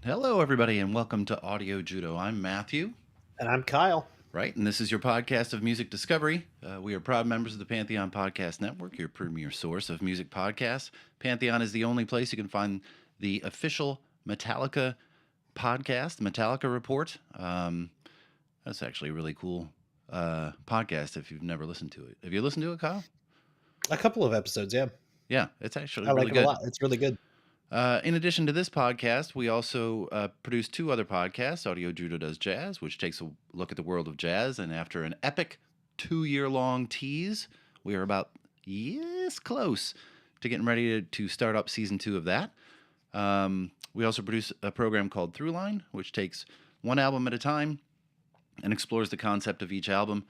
Hello, everybody, and welcome to Audio Judo. I'm Matthew. And I'm Kyle. Right, and this is your podcast of music discovery. We are proud members of the Pantheon Podcast Network, your premier source of music podcasts. Pantheon is the only place you can find the official Metallica podcast, Metallica Report. That's actually a really cool podcast if you've never listened to it. Have you listened to it, Kyle? A couple of episodes, yeah. Yeah, it's actually I really like good. it a lot. It's really good. In addition to this podcast, we also produce two other podcasts. Audio Judo Does Jazz, which takes a look at the world of jazz. And after an epic 2-year-long tease, we are about, close to getting ready to start up season 2 of that. We also produce a program called Throughline, which takes one album at a time and explores the concept of each album,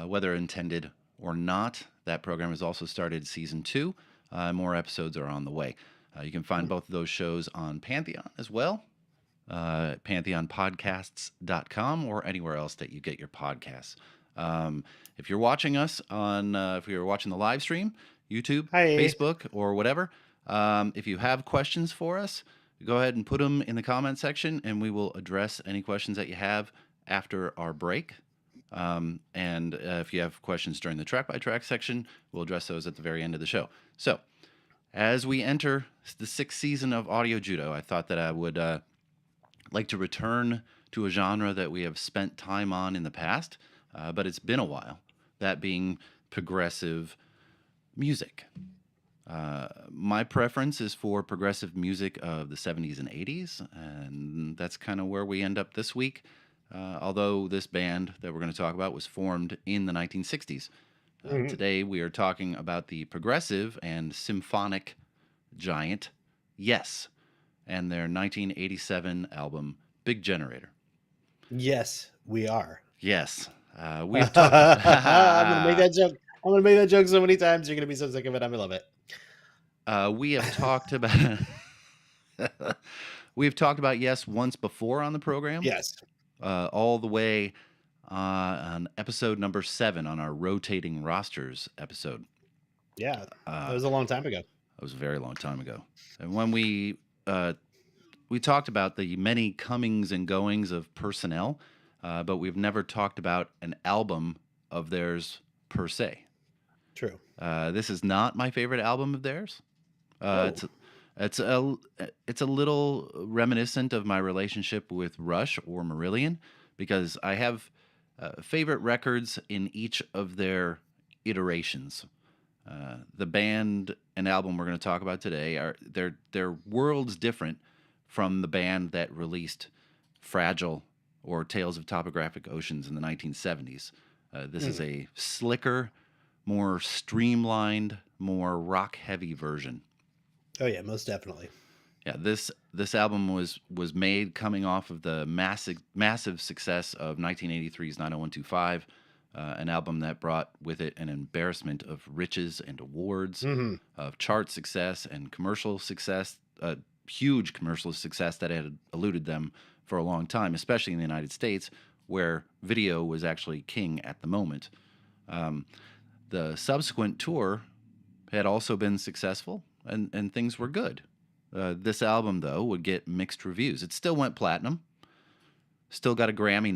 whether intended or not. That program has also started season 2. More episodes are on the way. You can find both of those shows on Pantheon as well, pantheonpodcasts.com, or anywhere else that you get your podcasts. If you're watching us on, if you're watching the live stream, YouTube, Facebook, or whatever, if you have questions for us, go ahead and put them in the comment section, and we will address any questions that you have after our break. And if you have questions during the track-by-track section, we'll address those at the very end of the show. So, as we enter the 6th season of Audio Judo, I thought that I would like to return to a genre that we have spent time on in the past, but it's been a while, that being progressive music. My preference is for progressive music of the 70s and 80s, and that's kind of where we end up this week, although this band that we're going to talk about was formed in the 1960s. Today we are talking about the progressive and symphonic giant Yes, and their 1987 album Big Generator. Yes, we are. Yes, we've talked. I'm gonna make that joke. I'm gonna make that joke so many times. You're gonna be so sick of it. I'm gonna love it. We have talked about. We've talked about Yes once before on the program. Yes, all the way. On episode number 7 on our rotating rosters episode. Yeah, that was a long time ago. It was a very long time ago. And when we talked about the many comings and goings of personnel, but we've never talked about an album of theirs per se. True. This is not my favorite album of theirs. It's a little reminiscent of my relationship with Rush or Marillion, because I have favorite records in each of their iterations. The band and album we're going to talk about today are they're worlds different from the band that released Fragile or Tales of Topographic Oceans in the 1970s. This is a slicker, more streamlined, more rock-heavy version. Oh yeah, most definitely. Yeah, this album was made coming off of the massive success of 1983's 90125, an album that brought with it an embarrassment of riches and awards, of chart success and commercial success, huge commercial success that had eluded them for a long time, especially in the United States, where video was actually king at the moment. The subsequent tour had also been successful, and things were good. This album, though, would get mixed reviews. It still went platinum, still got a Grammy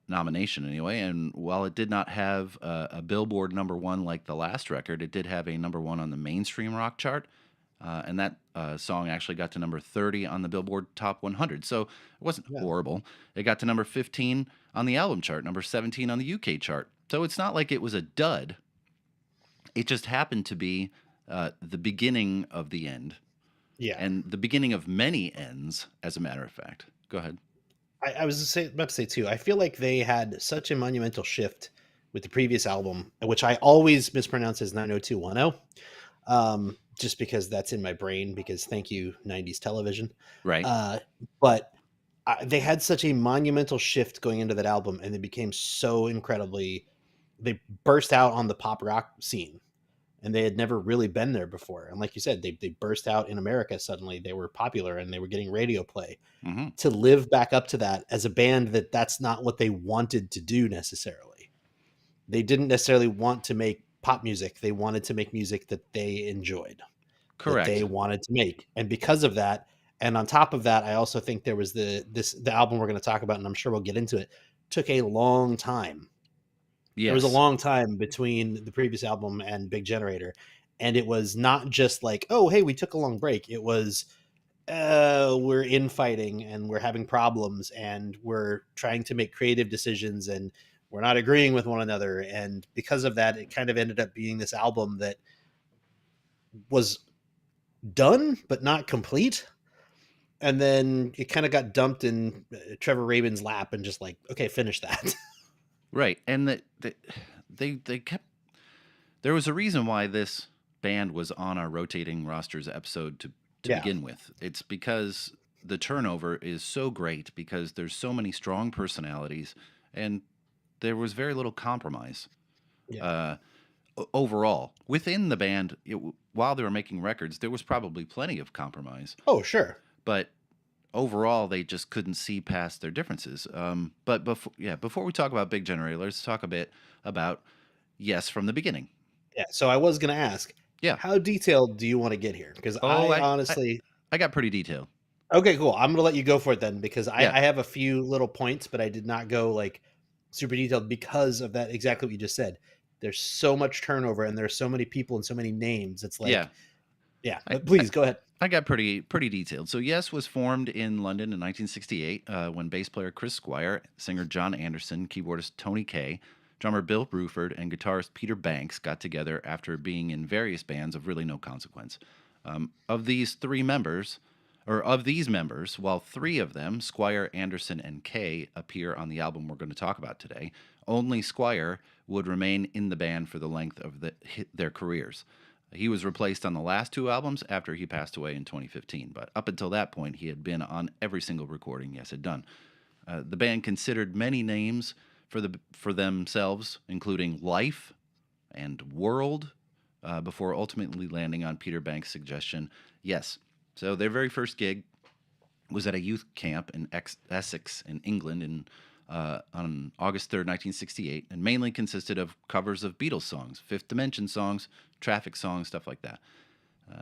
nomination anyway, and while it did not have a Billboard #1 like the last record, it did have a #1 on the mainstream rock chart, and that song actually got to number 30 on the Billboard Top 100, so it wasn't horrible. It got to number 15 on the album chart, number 17 on the UK chart, so it's not like it was a dud. It just happened to be the beginning of the end. Yeah. and the beginning of many ends, as a matter of fact. Go ahead. I was about to say too. I feel like they had such a monumental shift with the previous album, which I always mispronounce as 90210, just because that's in my brain. Because thank you, 90s television. Right. But they had such a monumental shift going into that album, and they became so incredibly. They burst out on the pop rock scene, and they had never really been there before. And like you said, they burst out in America suddenly. They were popular and they were getting radio play. Mm-hmm. To live back up to that as a band, that's not what they wanted to do necessarily. They didn't necessarily want to make pop music. They wanted to make music that they enjoyed, that they Correct. wanted to make. And because of that, and on top of that, I also think there was the album we're going to talk about, and I'm sure we'll get into it, took a long time. There was a Yes. long time between the previous album and Big Generator, and it was not just like, oh, hey, we took a long break. It was, we're infighting and we're having problems and we're trying to make creative decisions and we're not agreeing with one another. And because of that, it kind of ended up being this album that was done but not complete. And then it kind of got dumped in Trevor Rabin's lap and just like, okay, finish that. Right. And they kept. There was a reason why this band was on our rotating rosters episode to Yeah. begin with. It's because the turnover is so great because there's so many strong personalities and there was very little compromise. Yeah. Overall, within the band, while they were making records, there was probably plenty of compromise. Oh, sure. But overall, they just couldn't see past their differences. But before we talk about Big Generator, let's talk a bit about Yes from the Beginning. Yeah. So I was going to ask, Yeah. how detailed do you want to get here? Because honestly, I got pretty detailed. Okay, cool. I'm gonna let you go for it then, because Yeah. I have a few little points, but I did not go like super detailed because of that, exactly what you just said. There's so much turnover and there's so many people and so many names. It's like, yeah. But please go ahead. I got pretty detailed. So Yes was formed in London in 1968 when bass player Chris Squire, singer John Anderson, keyboardist Tony Kaye, drummer Bill Bruford, and guitarist Peter Banks got together after being in various bands of really no consequence. Of these members, while three of them, Squire, Anderson, and Kaye, appear on the album we're going to talk about today, only Squire would remain in the band for the length of their careers. He was replaced on the last two albums after he passed away in 2015, but up until that point, he had been on every single recording Yes had done. The band considered many names for themselves, including Life and World, before ultimately landing on Peter Banks' suggestion, Yes. So their very first gig was at a youth camp in Essex in England on August 3rd, 1968, and mainly consisted of covers of Beatles songs, Fifth Dimension songs, Traffic songs, stuff like that.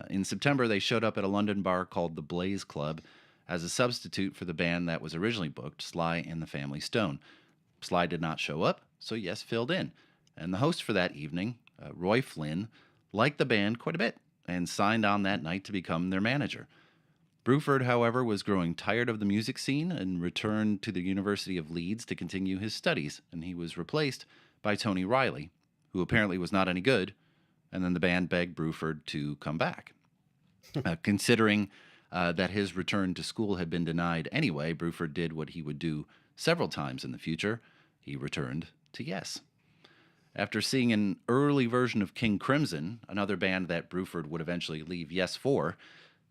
In September, they showed up at a London bar called the Blaze Club as a substitute for the band that was originally booked, Sly and the Family Stone. Sly did not show up, so Yes filled in. And the host for that evening, Roy Flynn, liked the band quite a bit and signed on that night to become their manager. Bruford, however, was growing tired of the music scene and returned to the University of Leeds to continue his studies, and he was replaced by Tony Riley, who apparently was not any good, and then the band begged Bruford to come back. Considering that his return to school had been denied anyway, Bruford did what he would do several times in the future. He returned to Yes. After seeing an early version of King Crimson, another band that Bruford would eventually leave Yes for,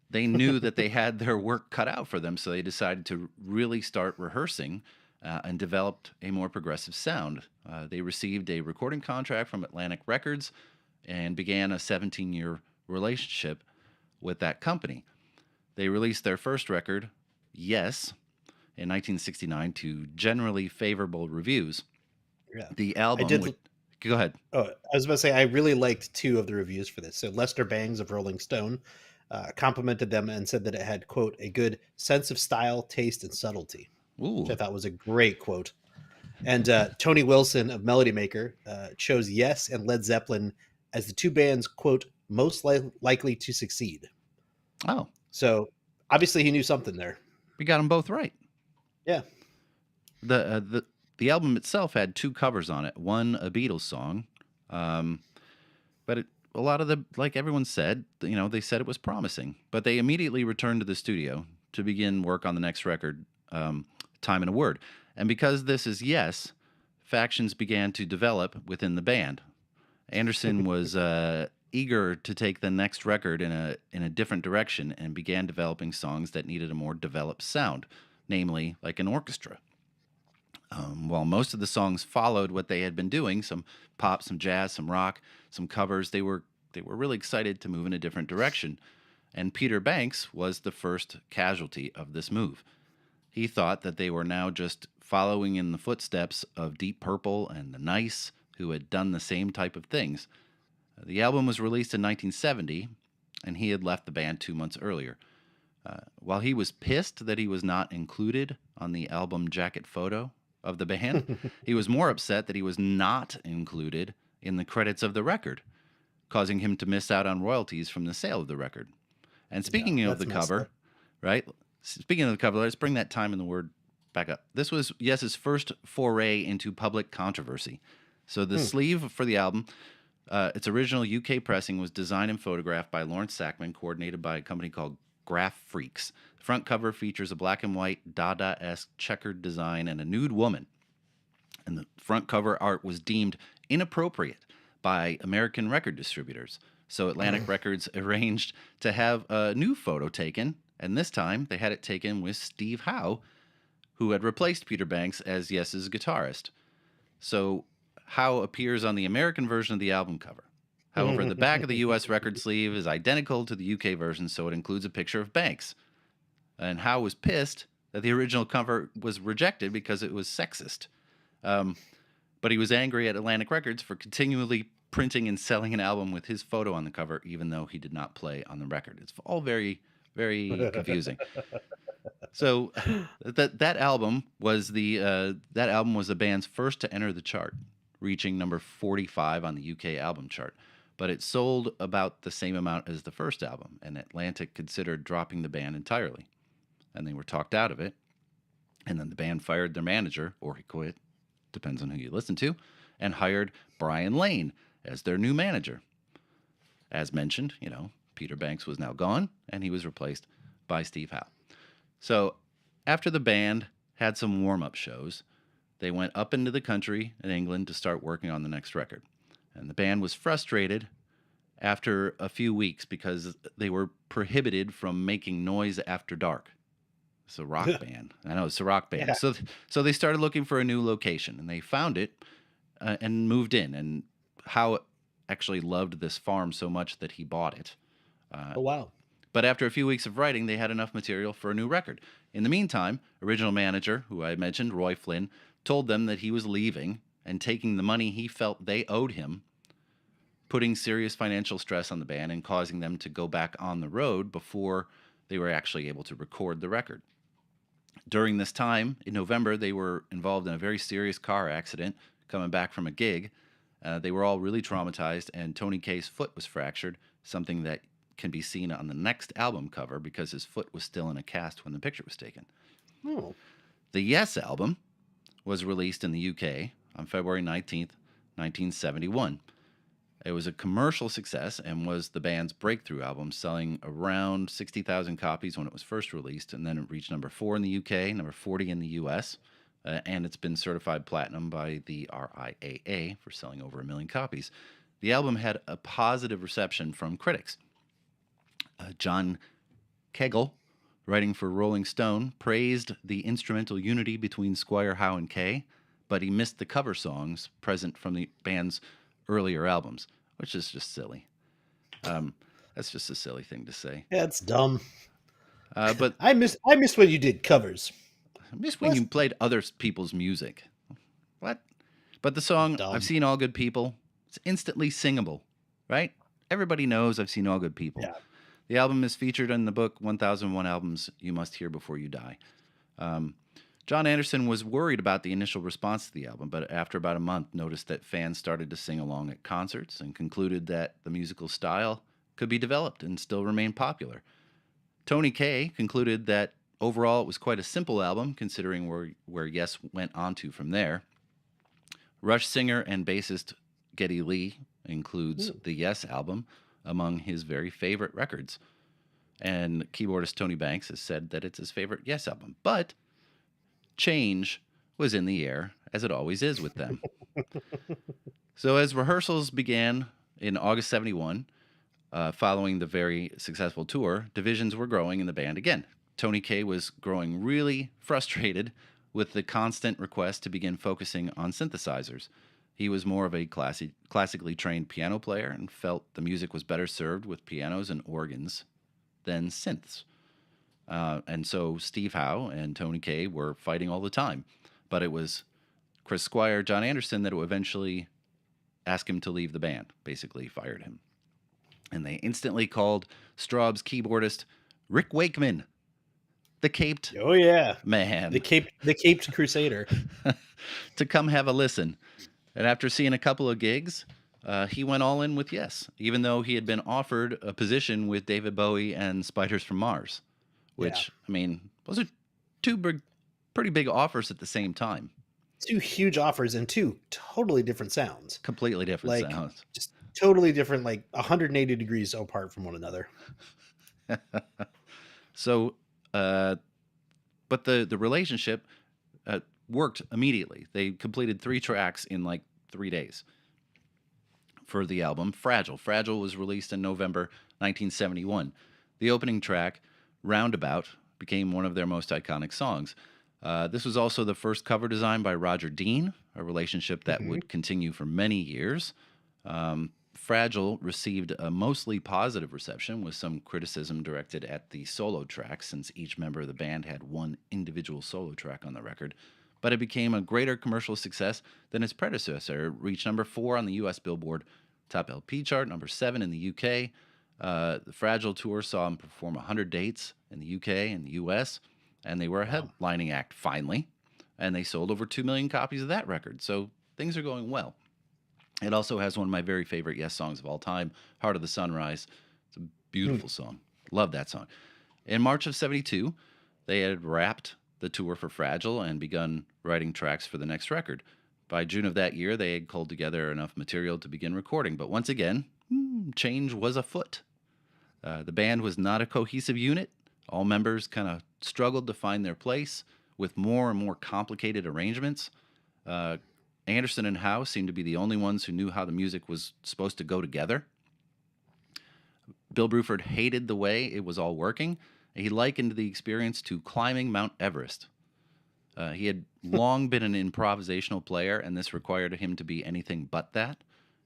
they knew that they had their work cut out for them, so they decided to really start rehearsing and developed a more progressive sound. They received a recording contract from Atlantic Records and began a 17-year relationship with that company. They released their first record, Yes, in 1969 to generally favorable reviews. Yeah. The album... Go ahead. Oh, I was about to say, I really liked two of the reviews for this. So Lester Bangs of Rolling Stone complimented them and said that it had, quote, a good sense of style, taste, and subtlety, which I thought was a great quote. And Tony Wilson of Melody Maker chose Yes and Led Zeppelin as the two bands, quote, most likely to succeed. Oh. So obviously he knew something there. We got them both right. Yeah. The album itself had two covers on it. One, a Beatles song, but a lot of like everyone said, they said it was promising, but they immediately returned to the studio to begin work on the next record, Time and a Word. And because this is Yes, factions began to develop within the band. Anderson was eager to take the next record in a different direction and began developing songs that needed a more developed sound, namely like an orchestra. While most of the songs followed what they had been doing, some pop, some jazz, some rock, some covers, they were really excited to move in a different direction. And Peter Banks was the first casualty of this move. He thought that they were now just following in the footsteps of Deep Purple and The Nice, who had done the same type of things. The album was released in 1970, and he had left the band 2 months earlier. While he was pissed that he was not included on the album jacket photo of the band, he was more upset that he was not included in the credits of the record, causing him to miss out on royalties from the sale of the record. And speaking of the cover, right? Speaking of the cover, let's bring that Time and the Word back up. This was Yes's first foray into public controversy. So the sleeve for the album, its original UK pressing, was designed and photographed by Lawrence Sackman, coordinated by a company called Graph Freaks. The front cover features a black and white Dada-esque checkered design and a nude woman. And the front cover art was deemed inappropriate by American record distributors. So Atlantic Records arranged to have a new photo taken, and this time they had it taken with Steve Howe, who had replaced Peter Banks as Yes's guitarist. So Howe appears on the American version of the album cover. However, the back of the U.S. record sleeve is identical to the U.K. version, so it includes a picture of Banks. And Howe was pissed that the original cover was rejected because it was sexist. But he was angry at Atlantic Records for continually printing and selling an album with his photo on the cover, even though he did not play on the record. It's all very, very confusing. So that album was the band's first to enter the chart, reaching number 45 on the UK album chart. But it sold about the same amount as the first album, and Atlantic considered dropping the band entirely. And they were talked out of it. And then the band fired their manager, or he quit, depends on who you listen to, and hired Brian Lane as their new manager. As mentioned, Peter Banks was now gone, and he was replaced by Steve Howe. So after the band had some warm-up shows, they went up into the country in England to start working on the next record. And the band was frustrated after a few weeks because they were prohibited from making noise after dark. It's a rock band. I know, it's a rock band. Yeah. So they started looking for a new location, and they found it and moved in. And Howe actually loved this farm so much that he bought it. Oh, wow. But after a few weeks of writing, they had enough material for a new record. In the meantime, original manager, who I mentioned, Roy Flynn, told them that he was leaving and taking the money he felt they owed him, putting serious financial stress on the band and causing them to go back on the road before they were actually able to record the record. During this time, in November, they were involved in a very serious car accident coming back from a gig. They were all really traumatized, and Tony Kaye's foot was fractured, something that can be seen on the next album cover because his foot was still in a cast when the picture was taken. Oh. The Yes album was released in the UK on February 19th, 1971. It was a commercial success and was the band's breakthrough album, selling around 60,000 copies when it was first released, and then it reached number 4 in the UK, number 40 in the US, and it's been certified platinum by the RIAA for selling over 1 million copies. The album had a positive reception from critics. John Kegel, writing for Rolling Stone, praised the instrumental unity between Squire Howe and Kaye, but he missed the cover songs present from the band's earlier albums, which is just silly. That's just a silly thing to say. Yeah, it's dumb. But I miss when you did covers. I miss when you played other people's music. What? But the song, I've Seen All Good People, it's instantly singable, right? Everybody knows I've Seen All Good People. Yeah. The album is featured in the book 1001 Albums You Must Hear Before You Die. John Anderson was worried about the initial response to the album, but after about a month noticed that fans started to sing along at concerts and concluded that the musical style could be developed and still remain popular. Tony Kaye concluded that overall it was quite a simple album, considering where Yes went on to from there. Rush singer and bassist Geddy Lee includes the Yes album among his very favorite records. And keyboardist Tony Banks has said that it's his favorite Yes album. But change was in the air, as it always is with them. So as rehearsals began in August 71, following the very successful tour, divisions were growing in the band again. Tony Kaye was growing really frustrated with the constant request to begin focusing on synthesizers. He was more of a classically trained piano player and felt the music was better served with pianos and organs than synths. And so Steve Howe and Tony Kaye were fighting all the time. But it was Chris Squire, John Anderson that would eventually ask him to leave the band, basically fired him. And they instantly called Straub's keyboardist Rick Wakeman, the caped man. The caped crusader. To come have a listen. And after seeing a couple of gigs, he went all in with Yes, even though he had been offered a position with David Bowie and Spiders from Mars, which, I mean, those are two pretty big offers at the same time. Two huge offers and two totally different sounds. Completely different sounds. Just totally different, like 180 degrees apart from one another. So, but the relationship worked immediately. They completed 3 tracks in like 3 days for the album Fragile. Fragile was released in November 1971. The opening track, Roundabout, became one of their most iconic songs. This was also the first cover design by Roger Dean, a relationship that would continue for many years. Fragile received a mostly positive reception, with some criticism directed at the solo tracks, since each member of the band had one individual solo track on the record. But it became a greater commercial success than its predecessor. It reached number 4 on the U.S. Billboard Top LP chart, number 7 in the U.K. The Fragile tour saw them perform 100 dates in the U.K. and the U.S., and they were a headlining act finally, and they sold over 2 million copies of that record. So things are going well. It also has one of my very favorite Yes songs of all time, Heart of the Sunrise. It's a beautiful song. Love that song. In March of 72, they had wrapped the tour for Fragile and begun writing tracks for the next record. By June of that year, they had culled together enough material to begin recording. But once again, change was afoot. The band was not a cohesive unit. All members kind of struggled to find their place with more and more complicated arrangements. Anderson and Howe seemed to be the only ones who knew how the music was supposed to go together. Bill Bruford hated the way it was all working, and he likened the experience to climbing Mount Everest. He had long been an improvisational player, and this required him to be anything but that.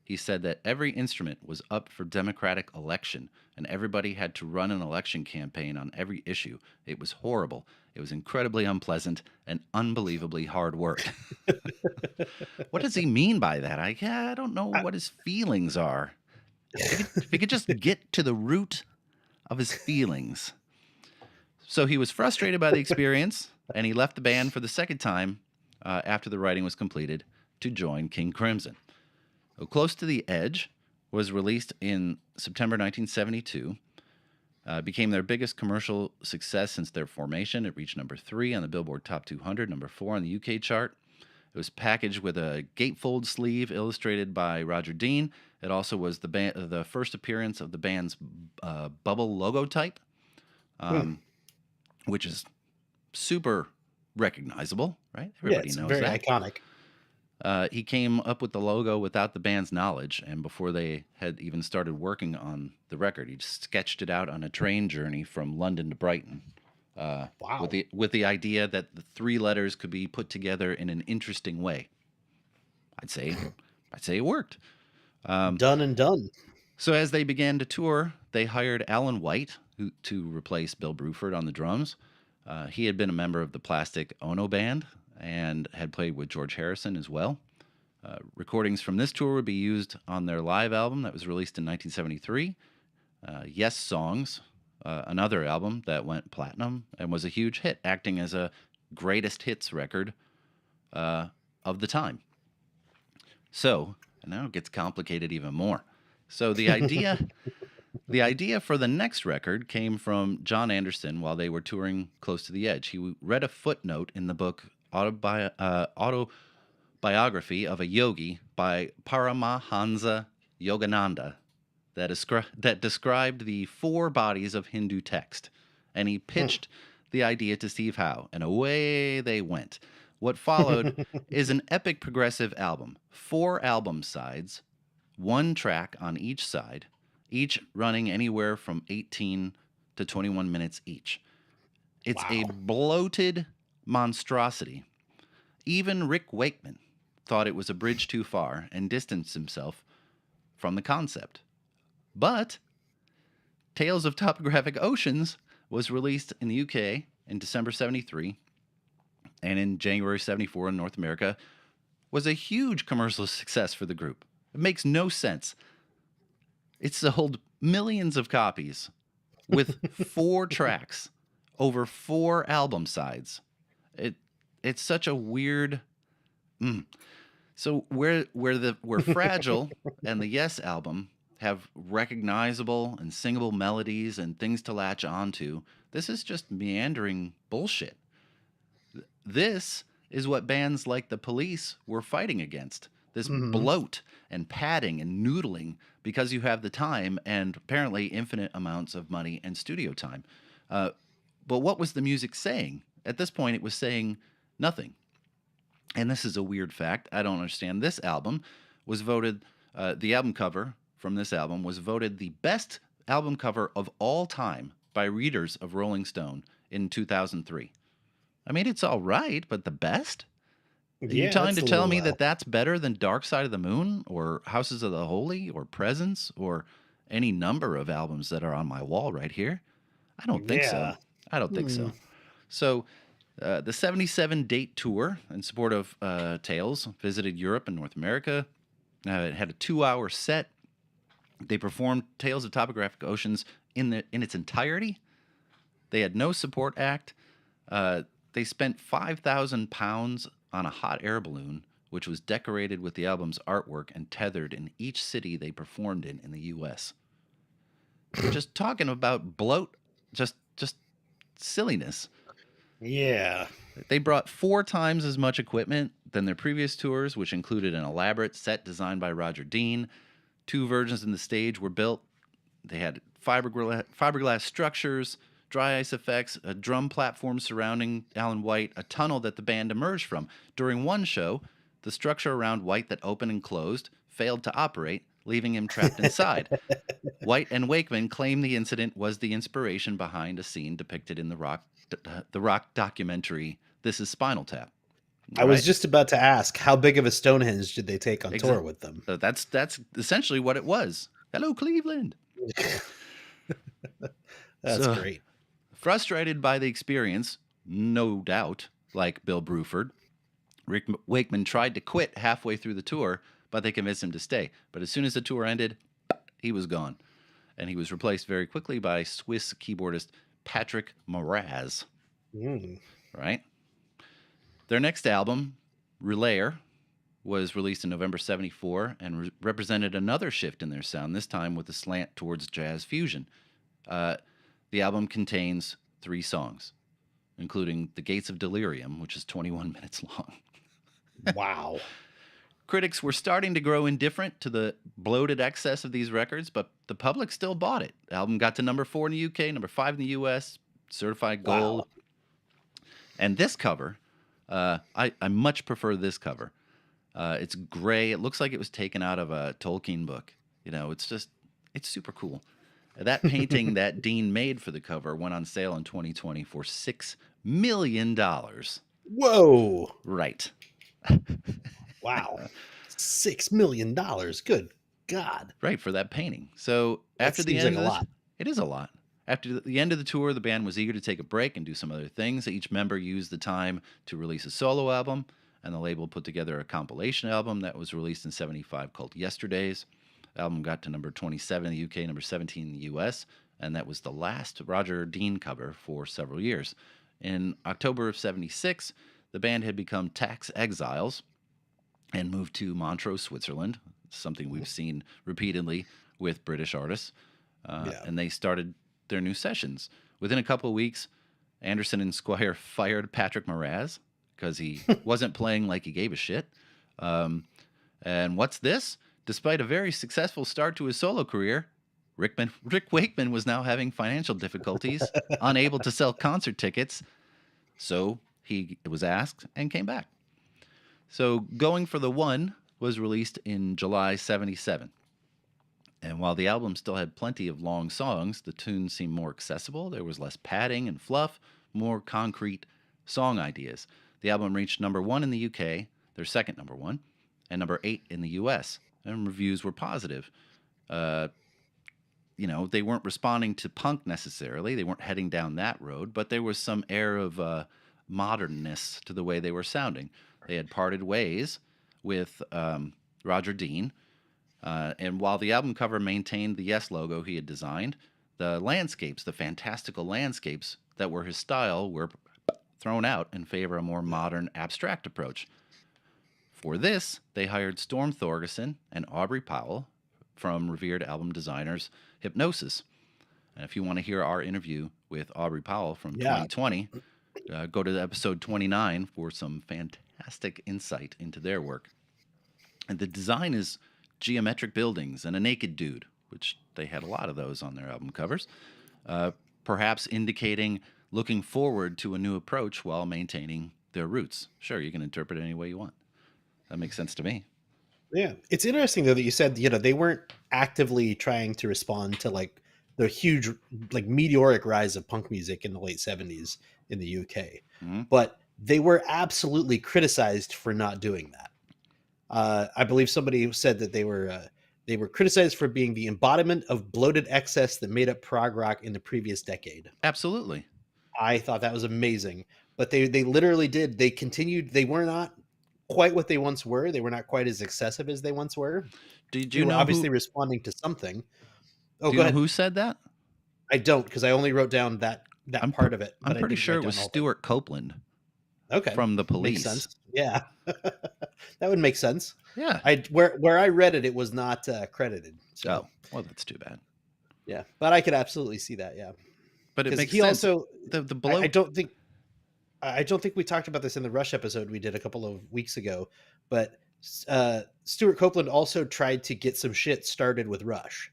He said that every instrument was up for democratic election, and everybody had to run an election campaign on every issue. It was horrible. It was incredibly unpleasant and unbelievably hard work. What does he mean by that? I don't know what his feelings are. If he could just get to the root of his feelings. So he was frustrated by the experience, and he left the band for the second time after the writing was completed to join King Crimson. Close to the Edge was released in September 1972. Became their biggest commercial success since their formation. It reached number 3 on the Billboard Top 200, number 4 on the UK chart. It was packaged with a gatefold sleeve illustrated by Roger Dean. It also was the first appearance of the band's bubble logo type, which is super recognizable, right? Everybody knows very that. Iconic. He came up with the logo without the band's knowledge, and before they had even started working on the record, he just sketched it out on a train journey from London to Brighton. Wow. With the idea that the 3 letters could be put together in an interesting way. I'd say it worked. Done and done. So as they began to tour, they hired Alan White to replace Bill Bruford on the drums. He had been a member of the Plastic Ono Band and had played with George Harrison as well. Recordings from this tour would be used on their live album that was released in 1973, Yes Songs, another album that went platinum and was a huge hit, acting as a greatest hits record of the time. So, and now it gets complicated even more. So the idea for the next record came from John Anderson while they were touring Close to the Edge. He read a footnote in the book Autobiography of a Yogi by Paramahansa Yogananda that described the four bodies of Hindu text, and he pitched the idea to Steve Howe, and away they went. What followed is an epic progressive album, 4 album sides, 1 track on each side, each running anywhere from 18 to 21 minutes each. It's a bloated monstrosity. Even Rick Wakeman thought it was a bridge too far and distanced himself from the concept. But Tales of Topographic Oceans was released in the UK in December 73 and in January 74 in North America, was a huge commercial success for the group. It makes no sense. It sold millions of copies with 4 tracks over 4 album sides. It's such a weird. So where Fragile and the Yes album have recognizable and singable melodies and things to latch onto, this is just meandering bullshit. This is what bands like the Police were fighting against. This bloat and padding and noodling because you have the time and apparently infinite amounts of money and studio time. But what was the music saying? At this point, it was saying nothing. And this is a weird fact. I don't understand. This album was voted, the album cover from this album was voted the best album cover of all time by readers of Rolling Stone in 2003. I mean, it's all right, but the best? Are you trying to tell me that that's better than Dark Side of the Moon or Houses of the Holy or Presence or any number of albums that are on my wall right here? I don't think so. I don't think so. So the 77 date tour in support of Tales visited Europe and North America. It had a 2-hour set. They performed Tales of Topographic Oceans in its entirety. They had no support act. They spent £5,000 on a hot air balloon, which was decorated with the album's artwork and tethered in each city they performed in the U.S. We're just talking about bloat, just silliness. Yeah. They brought 4 times as much equipment than their previous tours, which included an elaborate set designed by Roger Dean. 2 versions in the stage were built. They had fiberglass structures, dry ice effects, a drum platform surrounding Alan White, a tunnel that the band emerged from. During one show, the structure around White that opened and closed failed to operate, leaving him trapped inside. White and Wakeman claim the incident was the inspiration behind a scene depicted in the rock documentary This Is Spinal Tap. I was just about to ask, how big of a Stonehenge did they take on tour with them? That's essentially what it was. Hello, Cleveland. That's great. Frustrated by the experience, no doubt, like Bill Bruford, Rick Wakeman tried to quit halfway through the tour, but they convinced him to stay. But as soon as the tour ended, he was gone. And he was replaced very quickly by Swiss keyboardist Patrick Moraz. Right? Their next album, Relayer, was released in November 74 and represented another shift in their sound, this time with a slant towards jazz fusion. The album contains 3 songs, including The Gates of Delirium, which is 21 minutes long. Wow. Critics were starting to grow indifferent to the bloated excess of these records, but the public still bought it. The album got to number 4 in the UK, number 5 in the US, certified gold. Wow. And this cover, I much prefer this cover. It's gray. It looks like it was taken out of a Tolkien book. You know, it's super cool. That painting that Dean made for the cover went on sale in 2020 for $6 million. Whoa. Right. Wow. $6 million. Good God. Right, for that painting. So after the end of this, it is a lot. After the end of the tour, the band was eager to take a break and do some other things. Each member used the time to release a solo album, and the label put together a compilation album that was released in 75 called Yesterdays. The album got to number 27 in the UK, number 17 in the US, and that was the last Roger Dean cover for several years. In October of 76, the band had become tax exiles and moved to Montreux, Switzerland, something we've seen repeatedly with British artists, and they started their new sessions. Within a couple of weeks, Anderson and Squire fired Patrick Moraz because he wasn't playing like he gave a shit. And what's this? Despite a very successful start to his solo career, Rick Wakeman was now having financial difficulties, unable to sell concert tickets, so he was asked and came back. So Going for the One was released in July 77. And while the album still had plenty of long songs, the tunes seemed more accessible. There was less padding and fluff, more concrete song ideas. The album reached number 1 in the UK, their second number 1, and number 8 in the US, and reviews were positive. They weren't responding to punk necessarily. They weren't heading down that road, but there was some air of modernness to the way they were sounding. They had parted ways with Roger Dean, and while the album cover maintained the Yes logo he had designed, the fantastical landscapes that were his style, were thrown out in favor of a more modern, abstract approach. For this, they hired Storm Thorgerson and Aubrey Powell from revered album designers Hypnosis. And if you want to hear our interview with Aubrey Powell from 2020, go to episode 29 for some fantastic insight into their work. And the design is geometric buildings and a naked dude, which they had a lot of those on their album covers, perhaps indicating looking forward to a new approach while maintaining their roots. Sure, you can interpret it any way you want. That makes sense to me. Yeah. It's interesting, though, that you said, they weren't actively trying to respond to like the huge, like meteoric rise of punk music in the late 70s in the UK. Mm-hmm. But they were absolutely criticized for not doing that. I believe somebody said that they were criticized for being the embodiment of bloated excess that made up prog rock in the previous decade. Absolutely. I thought that was amazing. But they literally did. They continued. They were not quite what they once were. They were not quite as excessive as they once were. Did you know obviously responding to something? Oh, do you know who said that? I don't, because I only wrote down that part of it. I'm pretty sure it was Stuart Copeland. Okay. From the Police. Makes sense. Yeah. That would make sense. Yeah. Where I read it, it was not credited. So. Oh, well, that's too bad. Yeah, but I could absolutely see that. Yeah. But it makes sense. Also, the blow. I don't think we talked about this in the Rush episode we did a couple of weeks ago, but Stuart Copeland also tried to get some shit started with Rush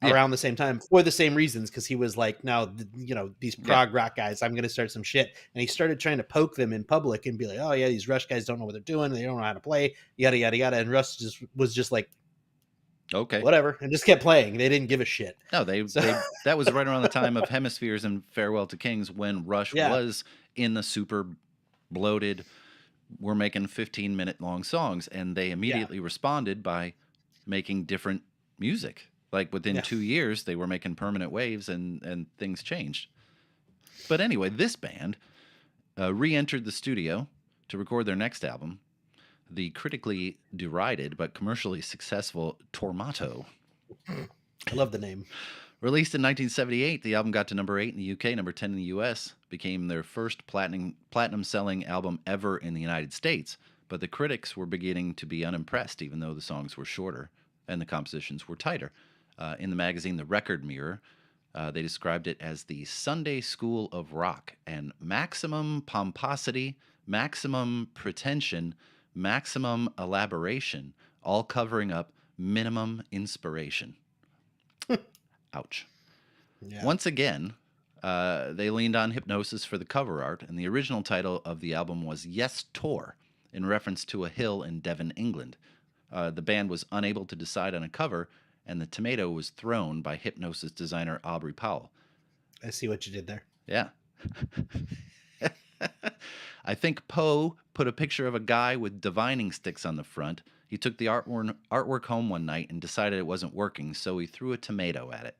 around the same time for the same reasons, because he was like, now, these prog rock guys, I'm going to start some shit. And he started trying to poke them in public and be like, oh yeah, these Rush guys don't know what they're doing. They don't know how to play, yada, yada, yada. And Rush was just like, okay, whatever, and just kept playing. They didn't give a shit. No, that was right around the time of Hemispheres and Farewell to Kings, when Rush was in the super bloated, we're making 15-minute long songs, and they immediately responded by making different music. Like within 2 years, they were making Permanent Waves, and things changed. But anyway, this band re-entered the studio to record their next album, the critically derided but commercially successful Tormato. I love the name. Released in 1978, the album got to number 8 in the UK, number 10 in the US, became their first platinum-selling album ever in the United States, but the critics were beginning to be unimpressed, even though the songs were shorter and the compositions were tighter. In the magazine The Record Mirror, they described it as the Sunday School of Rock, and maximum pomposity, maximum pretension, maximum elaboration, all covering up minimum inspiration. Ouch. Yeah. Once again, they leaned on Hypnosis for the cover art, and the original title of the album was Yes Tor, in reference to a hill in Devon, England. The band was unable to decide on a cover, and the tomato was thrown by Hypnosis designer Aubrey Powell. I see what you did there. Yeah. I think Poe put a picture of a guy with divining sticks on the front. He took the artwork home one night and decided it wasn't working, so he threw a tomato at it.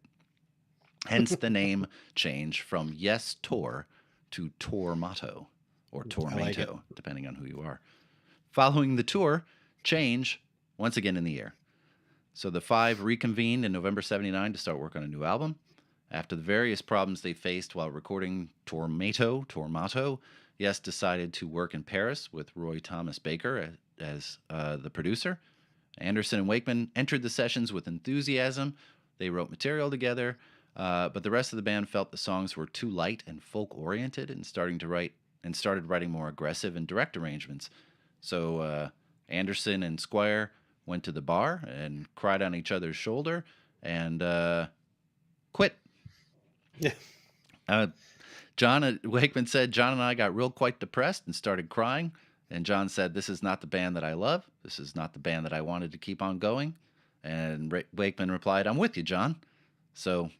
Hence the name change from Yes Tor to Tormato, or Tormato, depending on who you are. Following the tour, Change once again in the air. So the five reconvened in November 79 to start work on a new album. After the various problems they faced while recording Tormato, Yes decided to work in Paris with Roy Thomas Baker as the producer. Anderson and Wakeman entered the sessions with enthusiasm. They wrote material together, but the rest of the band felt the songs were too light and folk-oriented, and started writing more aggressive and direct arrangements. So Anderson and Squire went to the bar and cried on each other's shoulder and quit. Yeah. John Wakeman said, John and I got quite depressed and started crying. And John said, this is not the band that I love. This is not the band that I wanted to keep on going. And Wakeman replied, I'm with you, John. So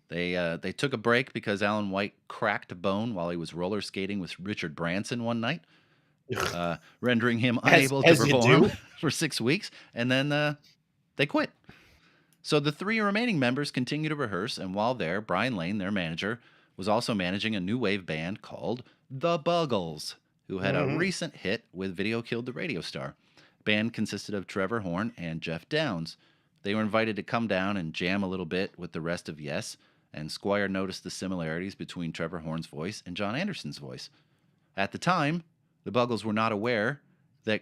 they took a break because Alan White cracked a bone while he was roller skating with Richard Branson one night, rendering him unable to perform for 6 weeks. And then they quit. So the 3 remaining members continue to rehearse. And while there, Brian Lane, their manager, was also managing a new wave band called The Buggles, who had a recent hit with Video Killed the Radio Star. Band consisted of Trevor Horn and Jeff Downs. They were invited to come down and jam a little bit with the rest of Yes, and Squire noticed the similarities between Trevor Horn's voice and John Anderson's voice. At the time, the Buggles were not aware that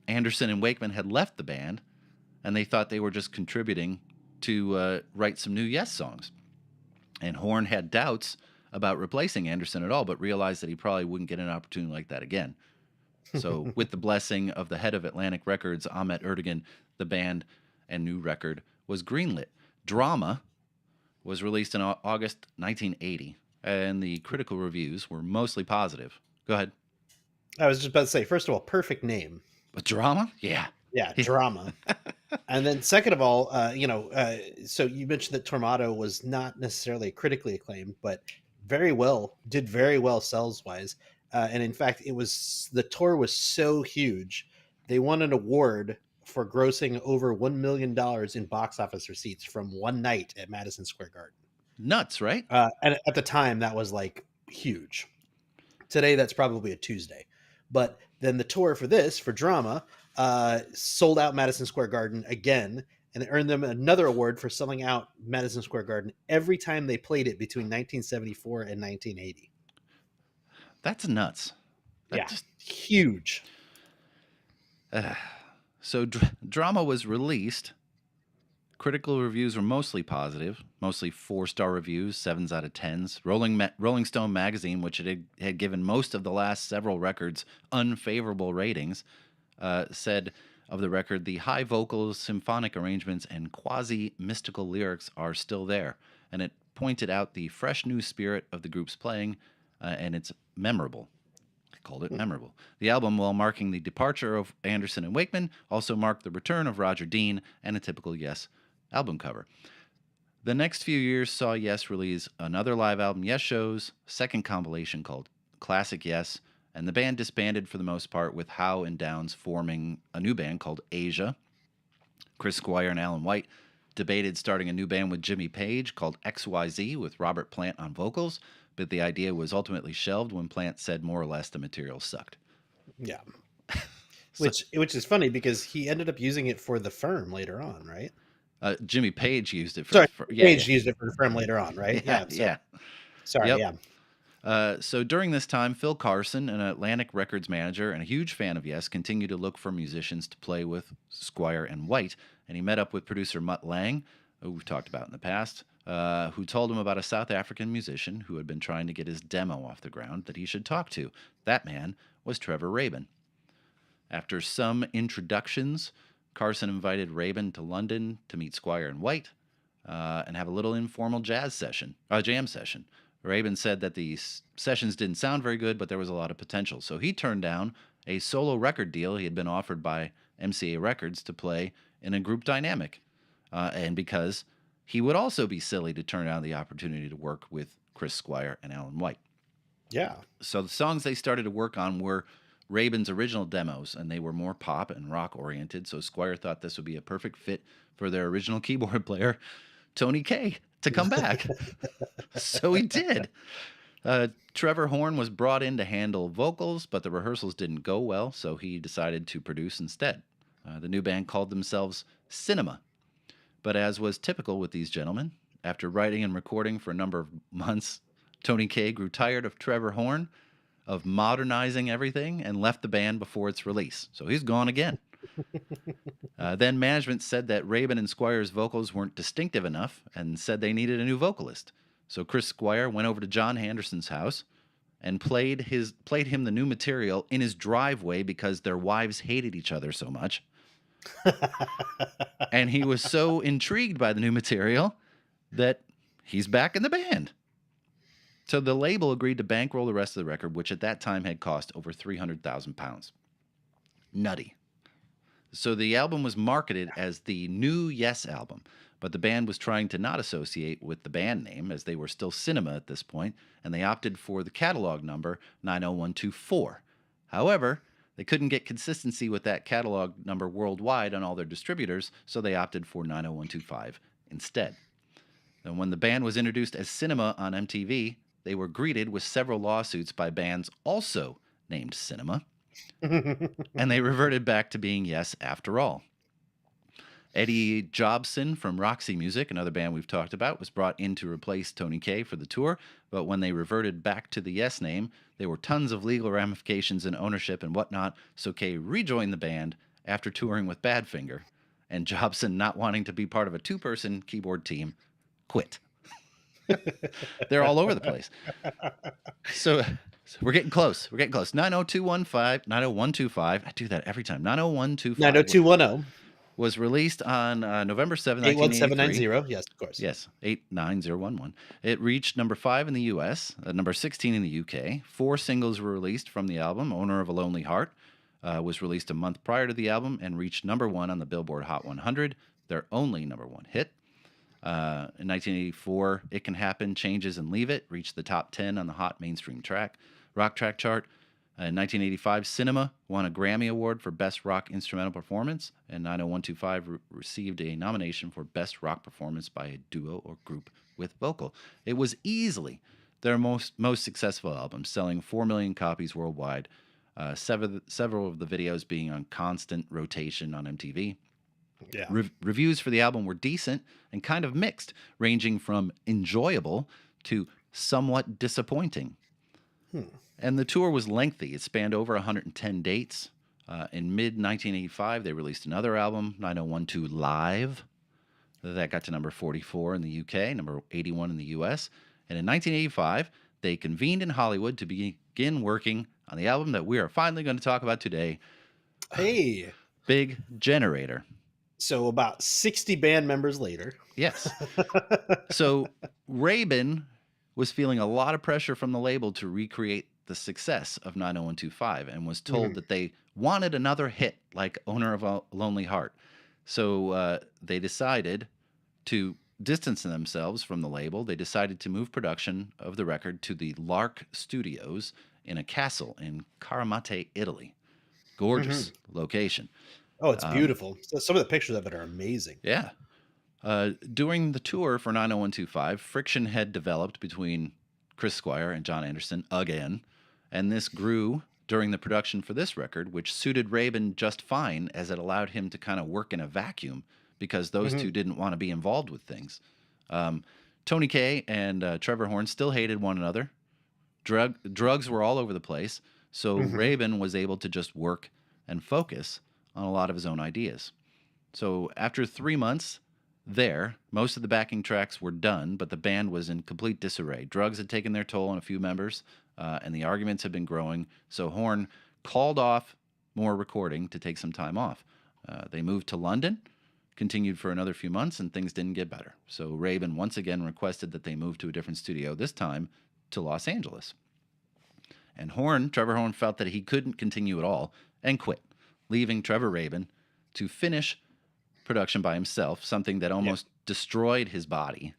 Anderson and Wakeman had left the band, and they thought they were just contributing to write some new Yes songs. And Horn had doubts about replacing Anderson at all, but realized that he probably wouldn't get an opportunity like that again. So with the blessing of the head of Atlantic Records, Ahmet Ertegun, the band and new record was greenlit. Drama was released in August 1980, and the critical reviews were mostly positive. Go ahead. I was just about to say, first of all, perfect name. But Drama? Yeah. Yeah, Drama. And then second of all, so you mentioned that Tormato was not necessarily critically acclaimed, but did very well sales-wise. And in fact, the tour was so huge, they won an award for grossing over $1 million in box office receipts from one night at Madison Square Garden. Nuts, right? And at the time, that was like huge. Today, that's probably a Tuesday. But then the tour for Drama, sold out Madison Square Garden again, and it earned them another award for selling out Madison Square Garden every time they played it between 1974 and 1980. That's nuts. That's huge. So Drama was released. Critical reviews were mostly positive, mostly 4-star reviews, 7s out of 10s. Rolling Stone magazine, which it had given most of the last several records unfavorable ratings, said of the record, the high vocals, symphonic arrangements, and quasi-mystical lyrics are still there. And it pointed out the fresh new spirit of the group's playing, and it's memorable. They called it memorable. The album, while marking the departure of Anderson and Wakeman, also marked the return of Roger Dean and a typical Yes album cover. The next few years saw Yes release another live album, Yes Shows, a second compilation called Classic Yes, and the band disbanded for the most part, with Howe and Downs forming a new band called Asia. Chris Squire and Alan White debated starting a new band with Jimmy Page called XYZ with Robert Plant on vocals, but the idea was ultimately shelved when Plant said more or less the material sucked. Yeah. Which is funny because he ended up using it for The Firm later on, right? Jimmy Page used it for Page used it for The Firm later on, right? Yeah. Sorry, yep. So during this time, Phil Carson, an Atlantic Records manager and a huge fan of Yes, continued to look for musicians to play with Squire and White, and he met up with producer Mutt Lange, who we've talked about in the past, who told him about a South African musician who had been trying to get his demo off the ground that he should talk to. That man was Trevor Rabin. After some introductions, Carson invited Rabin to London to meet Squire and White and have a little informal jam session. Rabin said that the sessions didn't sound very good, but there was a lot of potential. So he turned down a solo record deal he had been offered by MCA Records to play in a group dynamic. And because he would also be silly to turn down the opportunity to work with Chris Squire and Alan White. Yeah. So the songs they started to work on were Rabin's original demos, and they were more pop and rock oriented. So Squire thought this would be a perfect fit for their original keyboard player, Tony Kaye, to come back. So he did. Trevor Horn was brought in to handle vocals, but the rehearsals didn't go well, so he decided to produce instead. The new band called themselves Cinema. But as was typical with these gentlemen, after writing and recording for a number of months, Tony Kaye grew tired of Trevor Horn, of modernizing everything, and left the band before its release. So he's gone again. Then management said that Rabin and Squire's vocals weren't distinctive enough and said they needed a new vocalist. So Chris Squire went over to John Anderson's house and played him the new material in his driveway because their wives hated each other so much. And he was so intrigued by the new material that he's back in the band. So the label agreed to bankroll the rest of the record, which at that time had cost over £300,000. Nutty. So the album was marketed as the new Yes album, but the band was trying to not associate with the band name, as they were still Cinema at this point, and they opted for the catalog number 90124. However, they couldn't get consistency with that catalog number worldwide on all their distributors, so they opted for 90125 instead. And when the band was introduced as Cinema on MTV, they were greeted with several lawsuits by bands also named Cinema, and they reverted back to being Yes after all. Eddie Jobson from Roxy Music, another band we've talked about, was brought in to replace Tony Kaye for the tour, but when they reverted back to the Yes name, there were tons of legal ramifications and ownership and whatnot, so Kaye rejoined the band after touring with Badfinger, and Jobson, not wanting to be part of a two-person keyboard team, quit. They're all over the place. So we're getting close. 90225. I do that every time. 90125. 90210. Was released on November 7th, 81790. Yes, of course. Yes, 89011. It reached number 5 in the U.S., number 16 in the U.K. 4 singles were released from the album. Owner of a Lonely Heart was released a month prior to the album and reached number 1 on the Billboard Hot 100, their only number 1 hit. In 1984, It Can Happen, Changes and Leave It reached the top 10 on the Hot Mainstream Rock Track chart. In 1985, Cinema won a Grammy Award for Best Rock Instrumental Performance, and 90125 received a nomination for Best Rock Performance by a Duo or Group with Vocal. It was easily their most successful album, selling 4 million copies worldwide, several of the videos being on constant rotation on MTV. Yeah. Reviews for the album were decent and kind of mixed, ranging from enjoyable to somewhat disappointing. And the tour was lengthy. It spanned over 110 dates. In mid-1985, they released another album, 9012 Live. That got to number 44 in the UK, number 81 in the US. And in 1985, they convened in Hollywood to begin working on the album that we are finally going to talk about today. Hey! Big Generator. So about 60 band members later. Yes. So Rabin was feeling a lot of pressure from the label to recreate the success of 90125 and was told that they wanted another hit like Owner of a Lonely Heart. So they decided to distance themselves from the label. They decided to move production of the record to the Lark Studios in a castle in Caramate, Italy. Gorgeous location. Oh, it's beautiful. Some of the pictures of it are amazing. Yeah. During the tour for 90125, friction had developed between Chris Squire and John Anderson again, and this grew during the production for this record, which suited Rabin just fine as it allowed him to kind of work in a vacuum because those two didn't want to be involved with things. Tony Kaye and Trevor Horn still hated one another. Drugs were all over the place, so Rabin was able to just work and focus on a lot of his own ideas. So after 3 months there, most of the backing tracks were done, but the band was in complete disarray. Drugs had taken their toll on a few members, and the arguments had been growing, so Horn called off more recording to take some time off. They moved to London, continued for another few months, and things didn't get better. So Rabin once again requested that they move to a different studio, this time to Los Angeles. And Trevor Horn, felt that he couldn't continue at all and quit, leaving Trevor Rabin to finish production by himself, something that almost destroyed his body.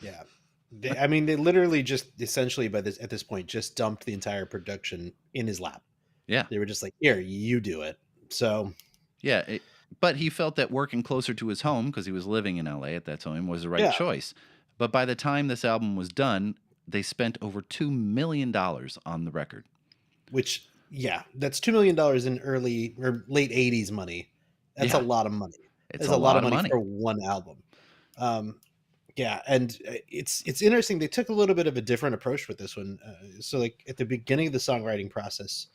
Yeah. They literally just essentially at this point just dumped the entire production in his lap. Yeah. They were just like, here, you do it. So yeah, but he felt that working closer to his home, because he was living in LA at that time, was the right choice. But by the time this album was done, they spent over $2 million on the record. Which, that's $2 million in early or late 80s money. That's a lot of money. It's a lot of money for one album. And it's interesting. They took a little bit of a different approach with this one. So like at the beginning of the songwriting process,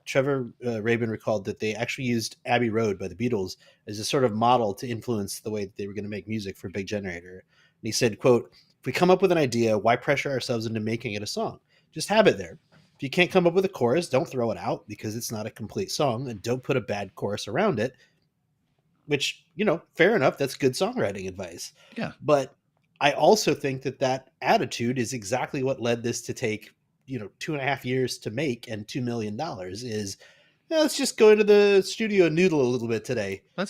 Trevor Rabin recalled that they actually used Abbey Road by the Beatles as a sort of model to influence the way that they were going to make music for Big Generator. And he said, quote, "If we come up with an idea, why pressure ourselves into making it a song? Just have it there. If you can't come up with a chorus, don't throw it out because it's not a complete song, and don't put a bad chorus around it. which, fair enough. That's good songwriting advice. Yeah. But I also think that attitude is exactly what led this to take, 2.5 years to make, and $2 million is, let's just go into the studio and noodle a little bit today. Oh,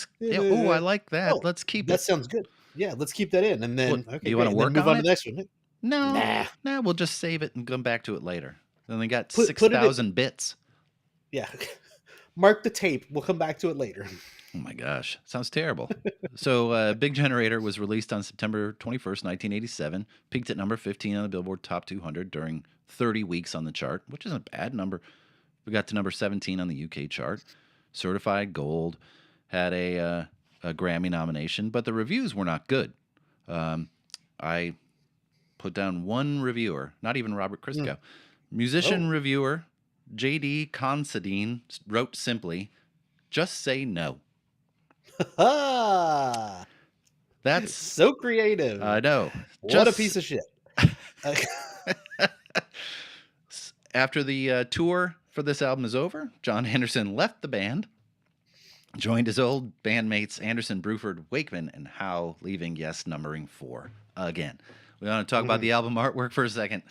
I like that. Oh, Let's keep that it. sounds good. Yeah, let's keep that in. And What, then, do okay, you want great. to And then work move on on to it? the next one. No, Nah. we'll just save it and come back to it later. Then they got Put it in. 6,000 bits. Yeah. Mark the tape. We'll come back to it later. Oh my gosh, sounds terrible. So, Big Generator was released on September 21st, 1987. Peaked at number 15 on the Billboard Top 200 during 30 weeks on the chart, which isn't a bad number. We got to number 17 on the UK chart. Certified gold. Had a Grammy nomination, but the reviews were not good. I put down one reviewer, not even Robert Christgau. Musician reviewer J.D. Considine wrote simply, "Just say no." That's so creative. I know. What a piece of shit. After the tour for this album is over, John Anderson left the band, joined his old bandmates Anderson, Bruford, Wakeman, and Howe, leaving Yes numbering 4 again. We want to talk about the album artwork for a second.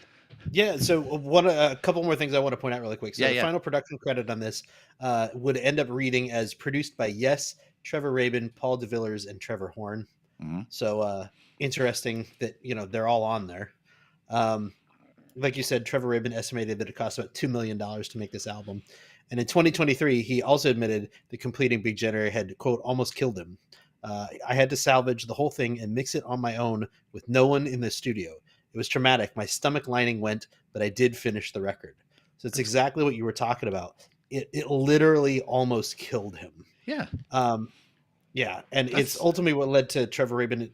Yeah, so a couple more things I want to point out really quick. So the final production credit on this would end up reading as produced by Yes, Trevor Rabin, Paul DeVillers, and Trevor Horn. Mm-hmm. So interesting that they're all on there. Like you said, Trevor Rabin estimated that it cost about $2 million to make this album. And in 2023, he also admitted that completing Big Generator had, quote, almost killed him. I had to salvage the whole thing and mix it on my own with no one in the studio. It was traumatic. My stomach lining went, but I did finish the record. So it's exactly what you were talking about. It literally almost killed him. Yeah. Yeah. And it's ultimately what led to Trevor Rabin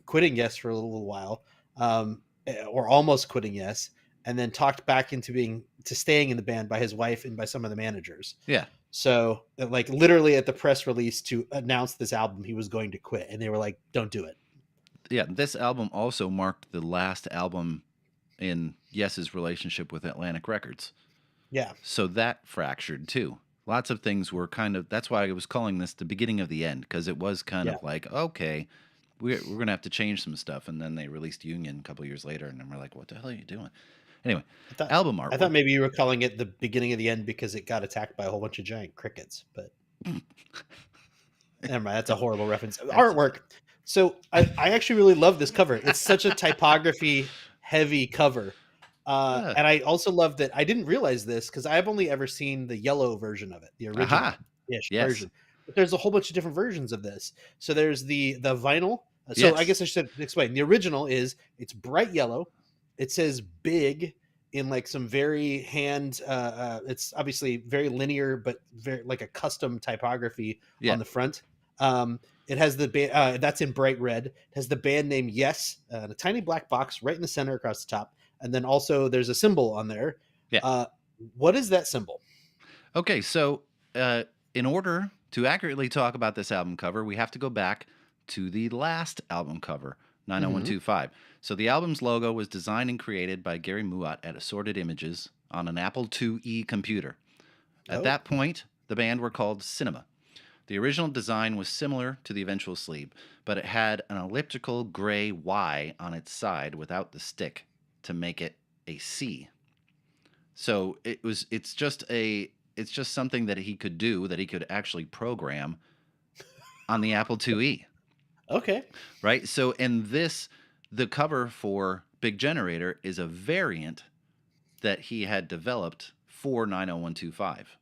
quitting Yes for a little while, or almost quitting Yes, and then talked back into staying in the band by his wife and by some of the managers. Yeah. So like literally at the press release to announce this album, he was going to quit, and they were like, don't do it. Yeah, this album also marked the last album in Yes's relationship with Atlantic Records. Yeah. So that fractured too. Lots of things were that's why I was calling this the beginning of the end, because it was kind of like, okay, we're going to have to change some stuff. And then they released Union a couple years later, and then we're like, what the hell are you doing? Anyway, album artwork. I thought maybe you were calling it the beginning of the end because it got attacked by a whole bunch of giant crickets, but never mind. That's a horrible reference. Artwork. So I actually really love this cover. It's such a typography heavy cover. And I also love that I didn't realize this because I've only ever seen the yellow version of it, the original-ish version. But there's a whole bunch of different versions of this. So there's the vinyl. So I guess I should explain. The original it's bright yellow. It says big in like some very it's obviously very linear, but very like a custom typography on the front. It has the band that's in bright red. It has the band name Yes, a tiny black box right in the center across the top. And then also there's a symbol on there. Yeah. What is that symbol? Okay, so in order to accurately talk about this album cover, we have to go back to the last album cover, 90125. So the album's logo was designed and created by Gary Muat at Assorted Images on an Apple IIe computer. At that point, the band were called Cinema. The original design was similar to the eventual sleeve, but it had an elliptical gray Y on its side without the stick to make it a C. So it's just something that he could do, that he could actually program on the Apple IIe. Okay. Right? So the cover for Big Generator is a variant that he had developed for 90125.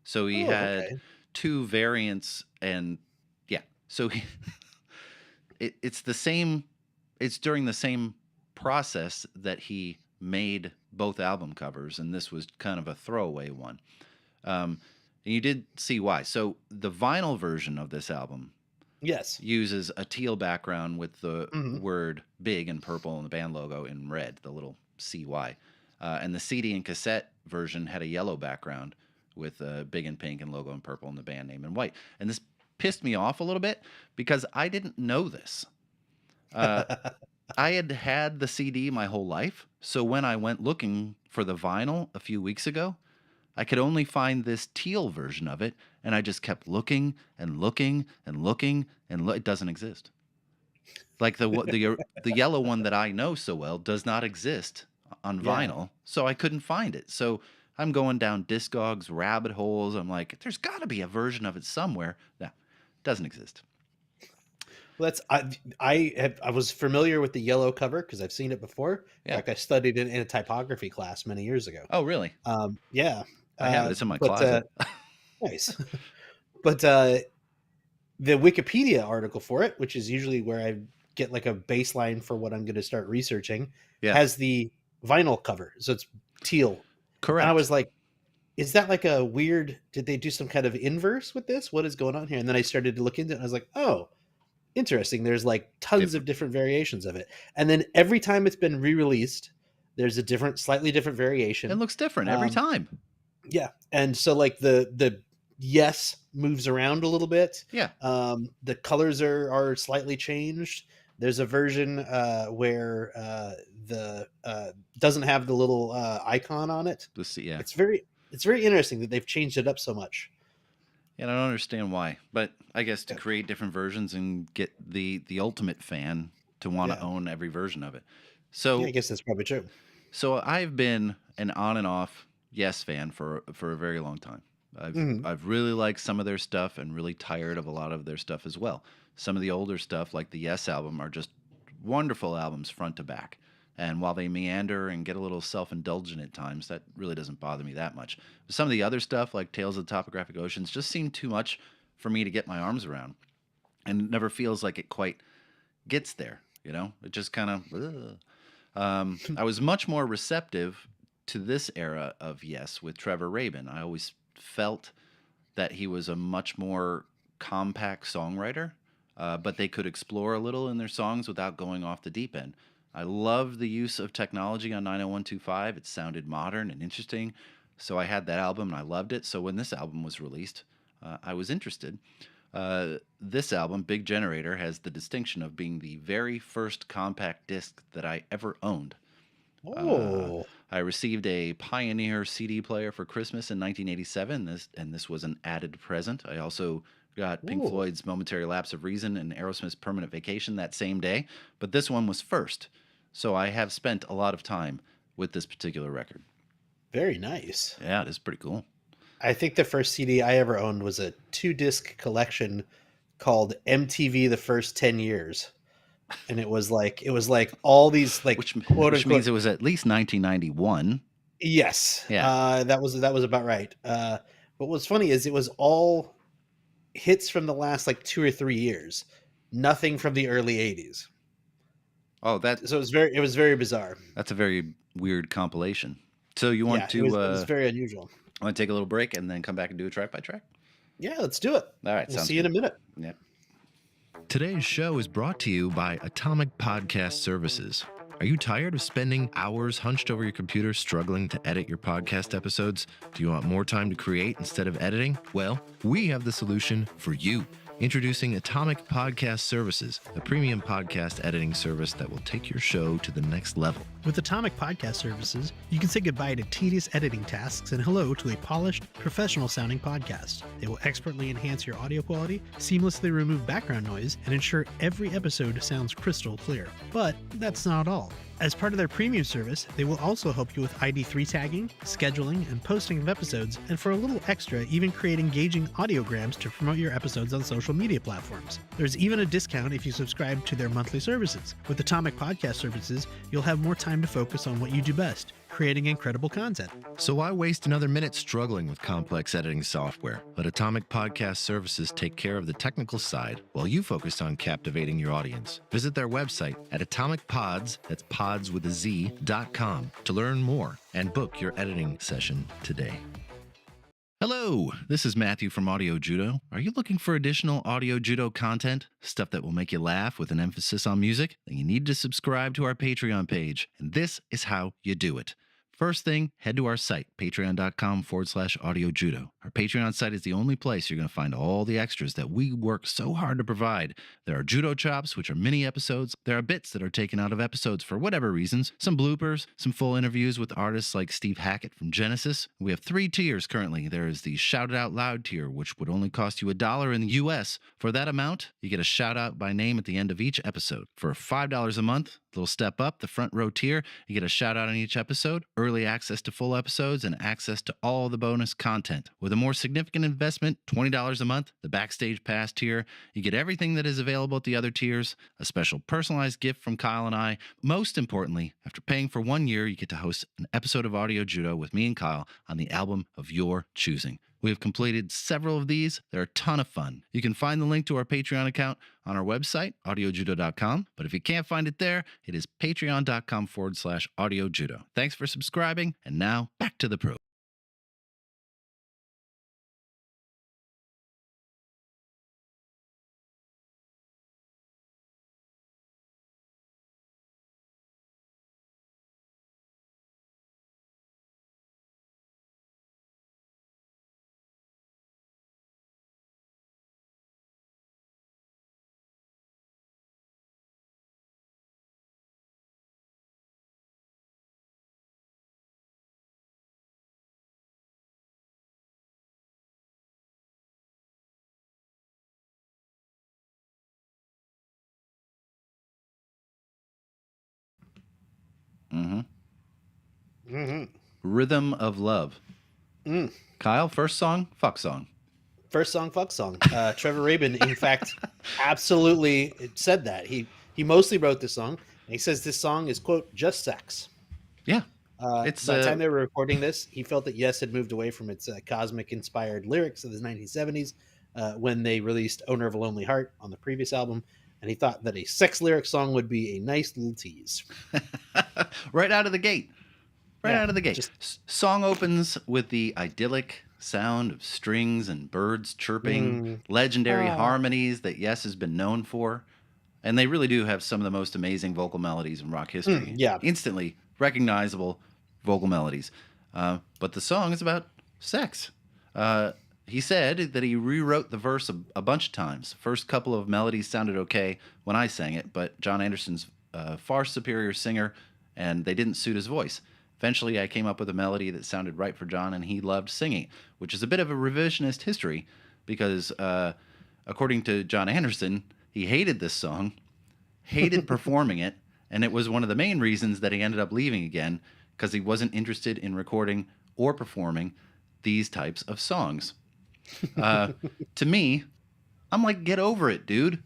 So he had two variants, and so it's the same. It's during the same process that he made both album covers, and this was kind of a throwaway one. And you did see why. So the vinyl version of this album, uses a teal background with the word Big in purple and the band logo in red, the little CY. And the CD and cassette version had a yellow background with Big in pink and logo in purple and the band name in white. And this pissed me off a little bit because I didn't know this. I had the CD my whole life, so when I went looking for the vinyl a few weeks ago, I could only find this teal version of it, And I just kept looking and looking and looking, and it doesn't exist. Like the yellow one that I know so well does not exist on Yeah. vinyl, so I couldn't find it. So I'm going down Discogs rabbit holes. I'm like, there's got to be a version of it somewhere. No, doesn't exist. Well, I was familiar with the yellow cover because I've seen it before. In fact, I studied it in a typography class many years ago. Oh, really? Yeah. I have it. It's in my But closet. nice. But the Wikipedia article for it, which is usually where I get like a baseline for what I'm going to start researching, has the vinyl cover. So it's teal. Correct. And I was like, is that like a weird, did they do some kind of inverse with this? What is going on here? And then I started to look into it and I was like, oh, interesting. There's like tons of different variations of it. And then every time it's been re-released, there's a slightly different variation. It looks different every time. Yeah. And so like the yes moves around a little bit. Yeah. The colors are slightly changed. There's a version where the doesn't have the little icon on it. Yeah. It's very interesting that they've changed it up so much. And I don't understand why, but I guess to create different versions and get the ultimate fan to want to own every version of it. So I guess that's probably true. So I've been an on and off Yes fan for a very long time. I've really liked some of their stuff and really tired of a lot of their stuff as well. Some of the older stuff, like the Yes album, are just wonderful albums front to back. And while they meander and get a little self-indulgent at times, that really doesn't bother me that much. But some of the other stuff, like Tales of the Topographic Oceans, just seemed too much for me to get my arms around. And it never feels like it quite gets there, you know? It just kind of... I was much more receptive to this era of Yes with Trevor Rabin. I always felt that he was a much more compact songwriter, but they could explore a little in their songs without going off the deep end. I love the use of technology on 90125. It sounded modern and interesting. So I had that album and I loved it. So when this album was released, I was interested. This album, Big Generator, has the distinction of being the very first compact disc that I ever owned. Oh. I received a Pioneer CD player for Christmas in 1987, and this was an added present. I also got Pink Floyd's Momentary Lapse of Reason and Aerosmith's Permanent Vacation that same day, but this one was first. So I have spent a lot of time with this particular record. Very nice. Yeah, it is pretty cool. I think the first CD I ever owned was a 2-disc collection called MTV The First 10 Years. And it was like all these like which means it was at least 1991. Yes. Yeah. That was about right. But what's funny is it was all hits from the last like 2 or 3 years. Nothing from the early 80s. Oh, so it was very bizarre. That's a very weird compilation. So you want to it was very unusual. I want to take a little break and then come back and do a track by track? Yeah, let's do it. All right. We'll see you in a minute. Yep. Today's show is brought to you by Atomic Podcast Services. Are you tired of spending hours hunched over your computer struggling to edit your podcast episodes? Do you want more time to create instead of editing? Well, we have the solution for you. Introducing Atomic Podcast Services, a premium podcast editing service that will take your show to the next level. With Atomic Podcast Services, you can say goodbye to tedious editing tasks and hello to a polished, professional-sounding podcast. They will expertly enhance your audio quality, seamlessly remove background noise, and ensure every episode sounds crystal clear. But that's not all. As part of their premium service, they will also help you with ID3 tagging, scheduling, and posting of episodes, and for a little extra, even create engaging audiograms to promote your episodes on social media platforms. There's even a discount if you subscribe to their monthly services. With Atomic Podcast Services, you'll have more time to focus on what you do best, creating incredible content. So why waste another minute struggling with complex editing software? Let Atomic Podcast Services take care of the technical side while you focus on captivating your audience. Visit their website at atomicpods, that's pods with a Z.com, to learn more and book your editing session today. Hello, this is Matthew from Audio Judo. Are you looking for additional Audio Judo content? Stuff that will make you laugh with an emphasis on music? Then you need to subscribe to our Patreon page, and this is how you do it. First thing, head to our site, patreon.com/audiojudo. Our Patreon site is the only place you're going to find all the extras that we work so hard to provide. There are judo chops, which are mini episodes. There are bits that are taken out of episodes for whatever reasons, some bloopers, some full interviews with artists like Steve Hackett from Genesis. We have 3 tiers currently. There is the Shout It Out Loud tier, which would only cost you $1 in the US. For that amount, you get a shout out by name at the end of each episode. For $5 a month, little step up, the front row tier, you get a shout out on each episode, early access to full episodes, and access to all the bonus content. With a more significant investment, $20 a month, the backstage pass tier, you get everything that is available at the other tiers, a special personalized gift from Kyle and I. Most importantly, after paying for 1 year, you get to host an episode of Audio Judo with me and Kyle on the album of your choosing. We have completed several of these. They're a ton of fun. You can find the link to our Patreon account on our website, audiojudo.com. But if you can't find it there, it is patreon.com/audiojudo. Thanks for subscribing. And now back to the pro. Rhythm of Love. Kyle, first song, fuck song. First song, fuck song. Trevor Rabin, in fact, absolutely said that. He mostly wrote this song, and he says this song is, quote, just sex. Yeah. It's by the time they were recording this, he felt that Yes had moved away from its cosmic-inspired lyrics of the 1970s when they released Owner of a Lonely Heart on the previous album, and he thought that a sex lyric song would be a nice little tease. Right out of the gate. Out of the gate. Song opens with the idyllic sound of strings and birds chirping, legendary harmonies that Yes has been known for. And they really do have some of the most amazing vocal melodies in rock history. Instantly recognizable vocal melodies. But the song is about sex. He said that he rewrote the verse a bunch of times. First couple of melodies sounded okay when I sang it, but John Anderson's far superior singer, and they didn't suit his voice. Eventually, I came up with a melody that sounded right for John, and he loved singing, which is a bit of a revisionist history because, according to John Anderson, he hated this song, hated performing it, and it was one of the main reasons that he ended up leaving again because he wasn't interested in recording or performing these types of songs. To me, I'm like, get over it, dude.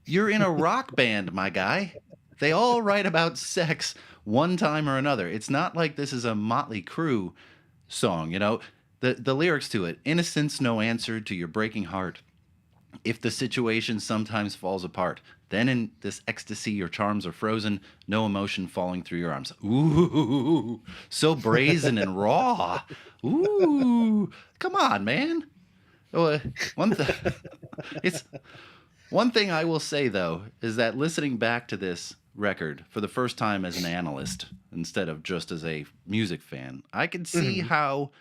You're in a rock band, my guy. They all write about sex one time or another. It's not like this is a Motley Crue song, you know. The lyrics to it: innocence, no answer to your breaking heart. If the situation sometimes falls apart, then in this ecstasy your charms are frozen, no emotion falling through your arms. Ooh, so brazen and raw. Ooh, come on, man. One thing I will say, though, is that listening back to this record for the first time as an analyst instead of just as a music fan, I could see how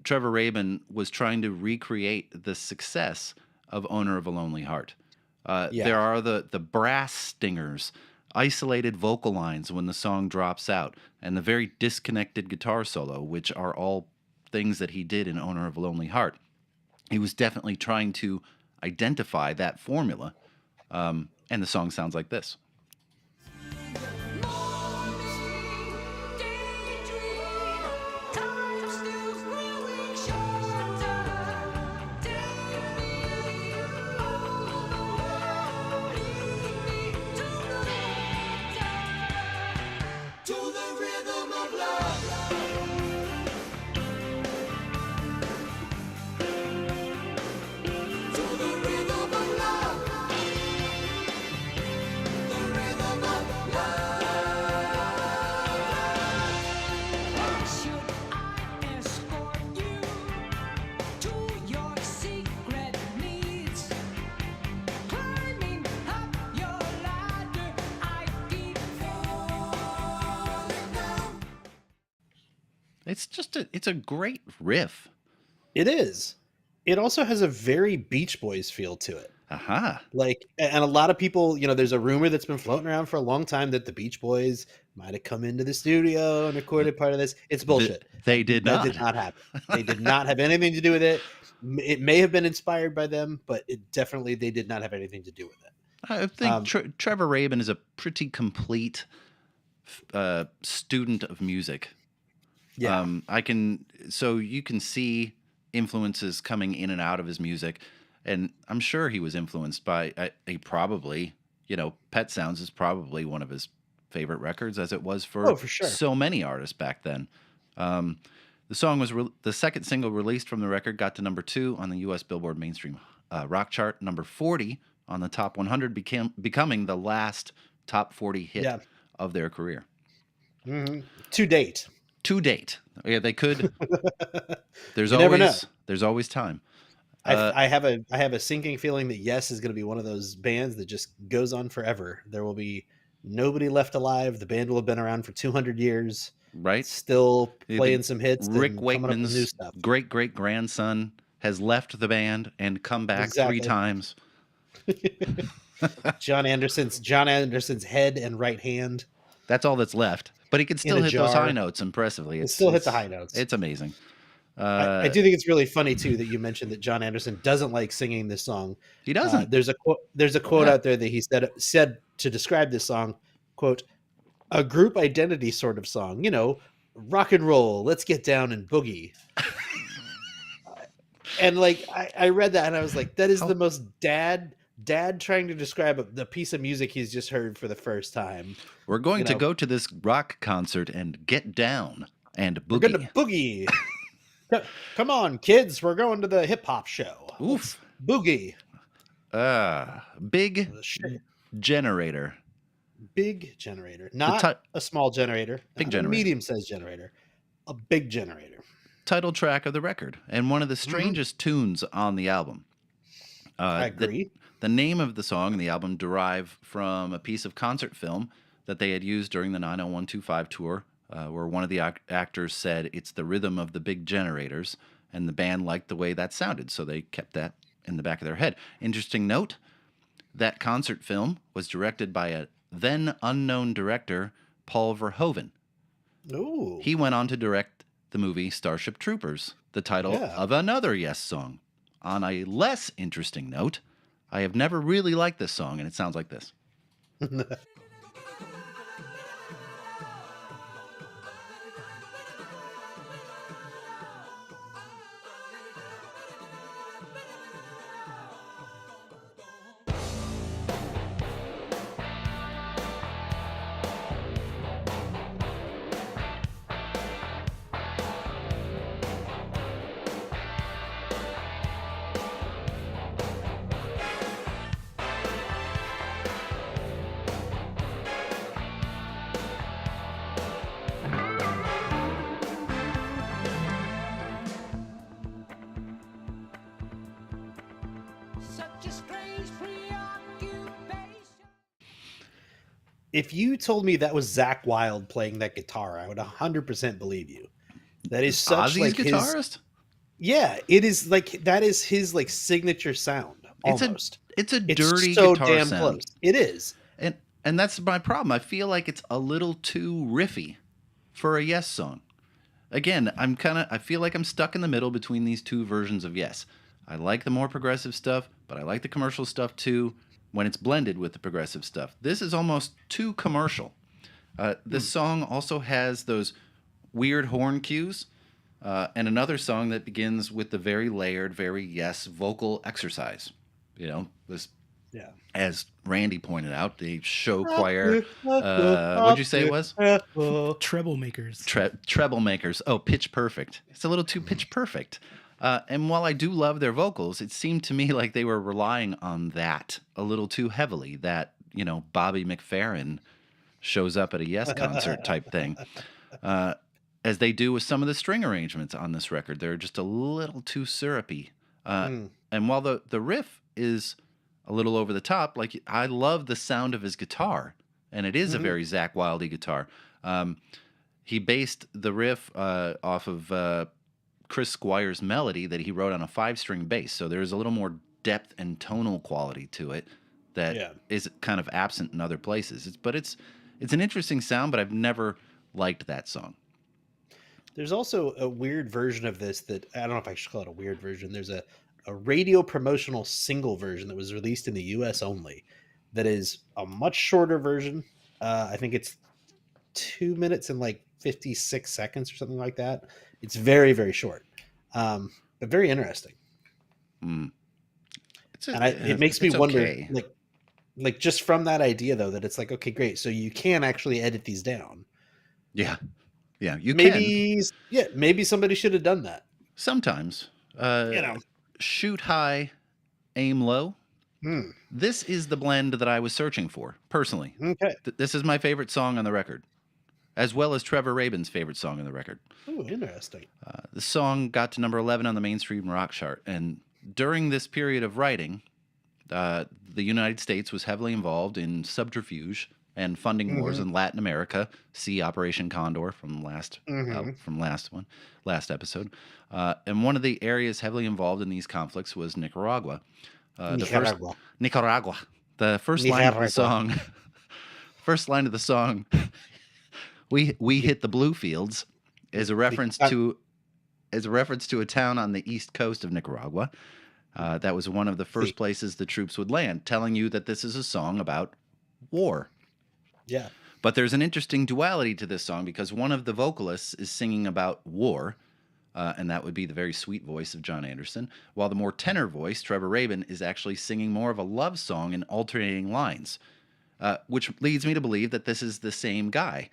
Trevor Rabin was trying to recreate the success of Owner of a Lonely Heart. There are the brass stingers, isolated vocal lines when the song drops out, and the very disconnected guitar solo, which are all things that he did in Owner of a Lonely Heart. He was definitely trying to identify that formula, and the song sounds like this. It's a great riff. It is. It also has a very Beach Boys feel to it. Aha. Like, and a lot of people, there's a rumor that's been floating around for a long time that the Beach Boys might have come into the studio and recorded part of this. It's bullshit. They did That not. did not happen. They did not have anything to do with it. It may have been inspired by them, but they did not have anything to do with it. I think Trevor Rabin is a pretty complete student of music. Yeah. So you can see influences coming in and out of his music, and I'm sure he was influenced by probably, Pet Sounds is probably one of his favorite records, as it was for sure. so many artists back then. The song was the second single released from the record, got to number 2 on the U.S. Billboard Mainstream Rock Chart, number 40 on the Top 100, becoming the last top 40 hit of their career. Mm-hmm. To date. Yeah, they could. There's always time. I have a sinking feeling that Yes is going to be one of those bands that just goes on forever. There will be nobody left alive. The band will have been around for 200 years. Right. Still playing some hits. Rick Wakeman's great grandson has left the band and come back 3 times. John Anderson's head and right hand. That's all that's left. But he can still hit those high notes impressively. It still hits the high notes. It's amazing. I do think it's really funny too that you mentioned that John Anderson doesn't like singing this song. He doesn't. There's a quote out there that he said to describe this song, quote, "A group identity sort of song, rock and roll, let's get down and boogie." And like I read that and I was like, that is the most dad trying to describe the piece of music he's just heard for the first time. We're going to go to this rock concert and get down and boogie. We're going to boogie. Come on, kids. We're going to the hip hop show. Oof. Boogie. Big generator. Big generator. Not a small generator. Big generator. A medium-sized generator. A big generator. Title track of the record. And one of the strangest tunes on the album. I agree. The name of the song and the album derive from a piece of concert film that they had used during the 90125 tour, where one of the actors said, "It's the rhythm of the big generators," and the band liked the way that sounded, so they kept that in the back of their head. Interesting note, that concert film was directed by a then unknown director, Paul Verhoeven. Ooh. He went on to direct the movie Starship Troopers, the title of another Yes song. On a less interesting note, I have never really liked this song, and it sounds like this. If you told me that was Zakk Wylde playing that guitar, I would 100% believe you. That is such Ozzy's guitarist? Yeah, it is like that is his like signature sound almost. It's a dirty so guitar damn sound. close. It is. And that's my problem. I feel like it's a little too riffy for a Yes song. Again, I feel like I'm stuck in the middle between these two versions of Yes. I like the more progressive stuff, but I like the commercial stuff too when it's blended with the progressive stuff. This is almost too commercial. This song also has those weird horn cues, and another song that begins with the very layered, very Yes vocal exercise. This, as Randy pointed out, the show choir. What'd you say it was? Treble makers. Treble makers. Oh, pitch perfect. It's a little too pitch perfect. And while I do love their vocals, it seemed to me like they were relying on that a little too heavily. That, Bobby McFerrin shows up at a Yes concert type thing. As they do with some of the string arrangements on this record. They're just a little too syrupy. And while the riff is a little over the top, like I love the sound of his guitar. And it is a very Zakk Wylde guitar. he based the riff off of Chris Squire's melody that he wrote on a 5-string bass. So there's a little more depth and tonal quality to it that is kind of absent in other places. It's an interesting sound, but I've never liked that song. There's also a weird version of this that I don't know if I should call it a weird version. There's a radio promotional single version that was released in the US only that is a much shorter version. I think it's 2 minutes and like 56 seconds or something like that. It's very, very short, but very interesting. It makes me wonder, like just from that idea though, that it's like, okay, great. So you can actually edit these down. Yeah. Yeah. Maybe somebody should have done that. Sometimes, shoot high, aim low. This is the blend that I was searching for personally. Okay. This is my favorite song on the record, as well as Trevor Rabin's favorite song on the record. Oh, interesting. The song got to number 11 on the mainstream rock chart. And during this period of writing, the United States was heavily involved in subterfuge and funding wars in Latin America. See Operation Condor from last episode. And one of the areas heavily involved in these conflicts was Nicaragua. Nicaragua. The first line of the song. First line of the song. We hit the blue fields is a reference to a town on the east coast of Nicaragua. That was one of the first places the troops would land, telling you that this is a song about war. Yeah. But there's an interesting duality to this song because one of the vocalists is singing about war, and that would be the very sweet voice of John Anderson, while the more tenor voice, Trevor Rabin, is actually singing more of a love song in alternating lines, which leads me to believe that this is the same guy.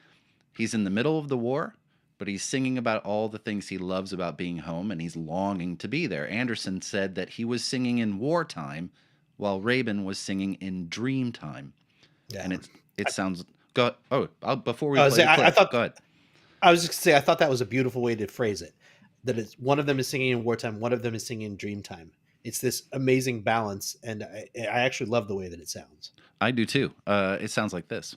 He's in the middle of the war, but he's singing about all the things he loves about being home, and he's longing to be there. Anderson said that he was singing in wartime, while Rabin was singing in dream time. Yeah. And it sounds... Go. Before we play the clip, go ahead. I was just going to say, I thought that was a beautiful way to phrase it. That it's one of them is singing in wartime, one of them is singing in dream time. It's this amazing balance, and I actually love the way that it sounds. I do too. It sounds like this.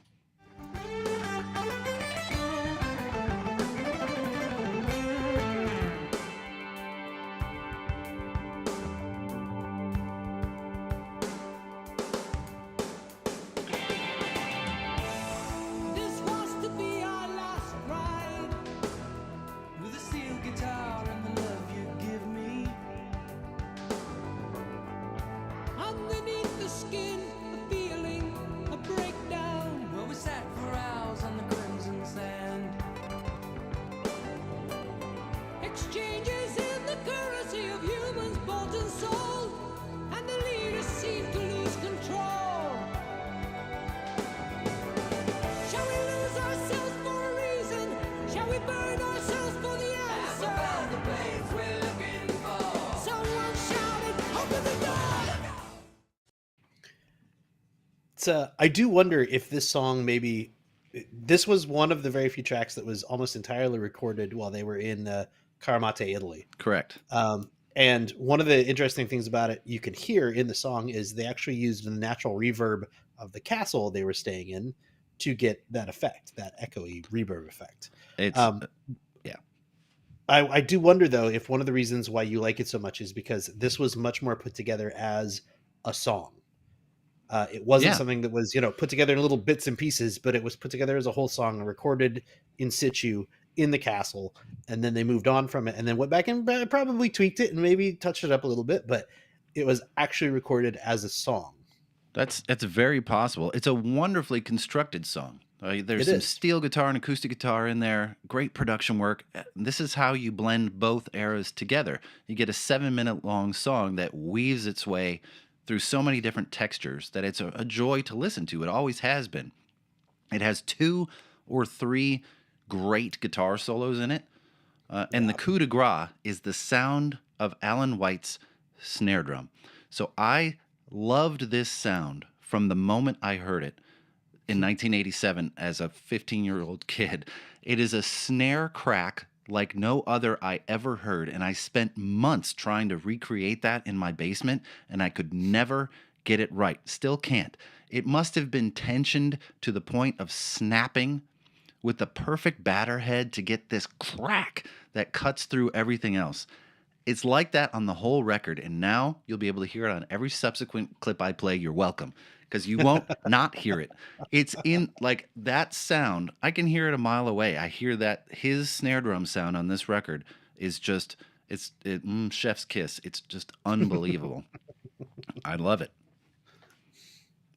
I do wonder if this song this was one of the very few tracks that was almost entirely recorded while they were in Caramate, Italy. Correct. And one of the interesting things about it you can hear in the song is they actually used the natural reverb of the castle they were staying in to get that effect, that echoey reverb effect. I do wonder, though, if one of the reasons why you like it so much is because this was much more put together as a song. It wasn't something that was, put together in little bits and pieces, but it was put together as a whole song and recorded in situ in the castle. And then they moved on from it and then went back and probably tweaked it and maybe touched it up a little bit, but it was actually recorded as a song. That's very possible. It's a wonderfully constructed song. There's some steel guitar and acoustic guitar in there. Great production work. This is how you blend both eras together. You get a 7-minute long song that weaves its way through so many different textures that it's a joy to listen to. It always has been. It has 2 or 3 great guitar solos in it. And the coup de grace is the sound of Alan White's snare drum. So I loved this sound from the moment I heard it in 1987 as a 15-year-old kid. It is a snare crack like no other I ever heard, and I spent months trying to recreate that in my basement, and I could never get it right. Still can't. It must have been tensioned to the point of snapping with the perfect batter head to get this crack that cuts through everything else. It's like that on the whole record, and now you'll be able to hear it on every subsequent clip I play. You're welcome, because you won't not hear it. It's in, like, that sound. I can hear it a mile away. I hear that his snare drum sound on this record is just, chef's kiss. It's just unbelievable. I love it.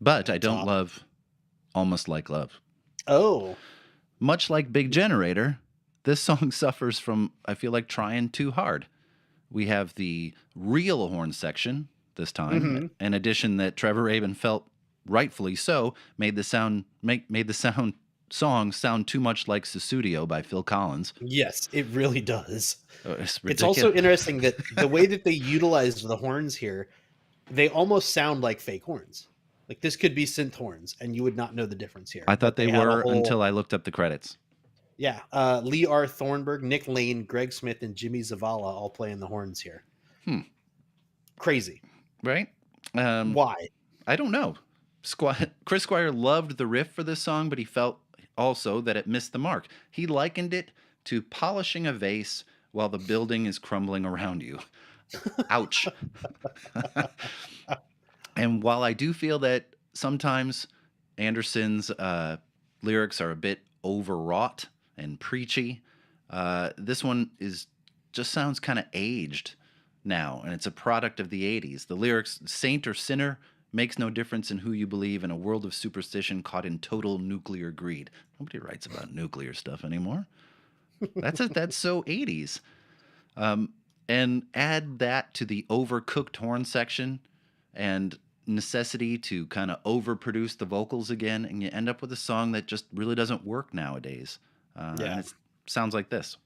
But I don't love Almost Like Love. Oh. Much like Big Generator, this song suffers from, I feel like, trying too hard. We have the real horn section this time, an addition that Trevor Rabin felt rightfully so made the song sound too much like Sussudio by Phil Collins. Yes, it really does. It's also interesting that the way that they utilized the horns here, they almost sound like fake horns. Like, this could be synth horns, and you would not know the difference here. I thought they were until I looked up the credits. Yeah, Lee R. Thornburg, Nick Lane, Greg Smith, and Jimmy Zavala all playing the horns here. Crazy. Right? Why? I don't know. Chris Squire loved the riff for this song, but he felt also that it missed the mark. He likened it to polishing a vase while the building is crumbling around you. Ouch. And while I do feel that sometimes Anderson's lyrics are a bit overwrought and preachy, this one just sounds kind of aged now, and it's a product of the 80s. The lyrics, saint or sinner, makes no difference in who you believe in a world of superstition caught in total nuclear greed. Nobody writes about nuclear stuff anymore. That's so 80s. And add that to the overcooked horn section and necessity to kind of overproduce the vocals again, and you end up with a song that just really doesn't work nowadays. And it sounds like this.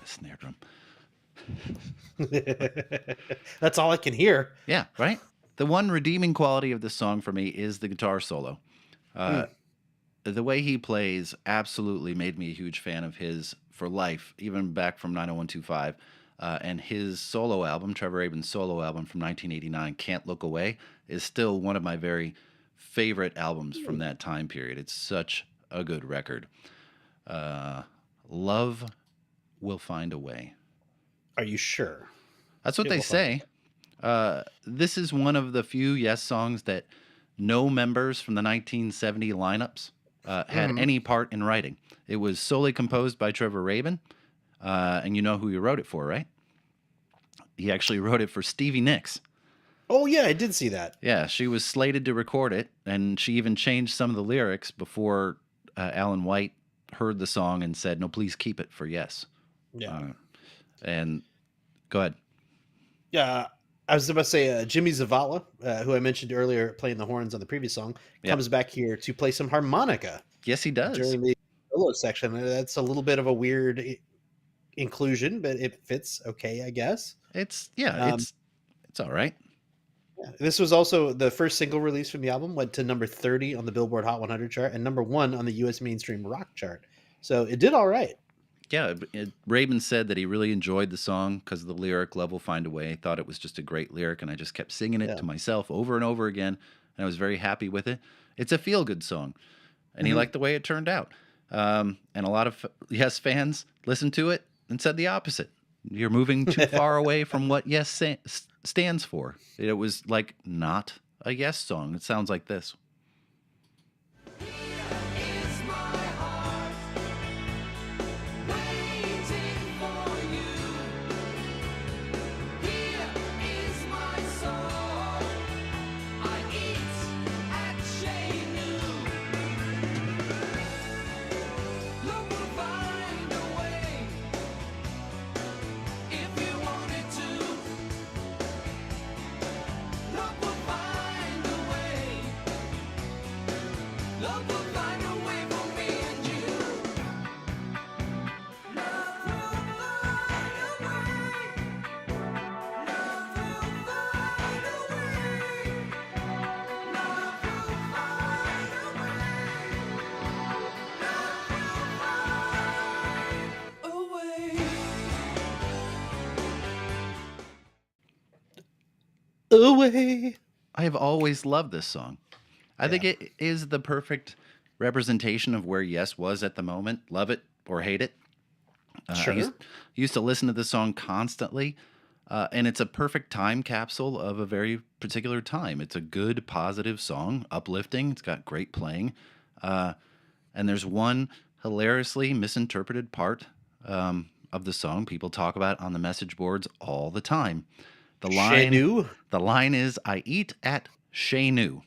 Snare drum. That's all I can hear. Yeah, right? The one redeeming quality of this song for me is the guitar solo. The way he plays absolutely made me a huge fan of his for life, even back from 90125. And his solo album, Trevor Rabin's solo album from 1989, Can't Look Away, is still one of my very favorite albums from that time period. It's such a good record. Love will find a way. Are you sure? That's what they say. This is one of the few Yes songs that no members from the 1970 lineups had any part in writing. It was solely composed by Trevor Rabin, and you know who he wrote it for, right? He actually wrote it for Stevie Nicks. Oh, yeah, I did see that. Yeah, she was slated to record it, and she even changed some of the lyrics before Alan White heard the song and said, no, please keep it for Yes. Yeah. And go ahead. Yeah, I was about to say Jimmy Zavala, who I mentioned earlier, playing the horns on the previous song, comes back here to play some harmonica. Yes, he does. During the solo section. That's a little bit of a weird inclusion, but it fits okay, I guess. It's all right. Yeah. This was also the first single release from the album, went to number 30 on the Billboard Hot 100 chart and number 1 on the U.S. mainstream rock chart. So it did all right. Yeah, Rabin said that he really enjoyed the song because of the lyric, Love Will Find a Way. He thought it was just a great lyric, and I just kept singing it to myself over and over again, and I was very happy with it. It's a feel-good song, and he liked the way it turned out. And a lot of Yes fans listened to it and said the opposite. You're moving too far away from what Yes stands for. It was like not a Yes song. It sounds like this. away. I have always loved this song. I think it is the perfect representation of where Yes was at the moment. Love it or hate it. Sure. I used to listen to this song constantly, and it's a perfect time capsule of a very particular time. It's a good, positive song, uplifting. It's got great playing. And there's one hilariously misinterpreted part of the song people talk about on the message boards all the time. The line is, "I eat at Chez Nous."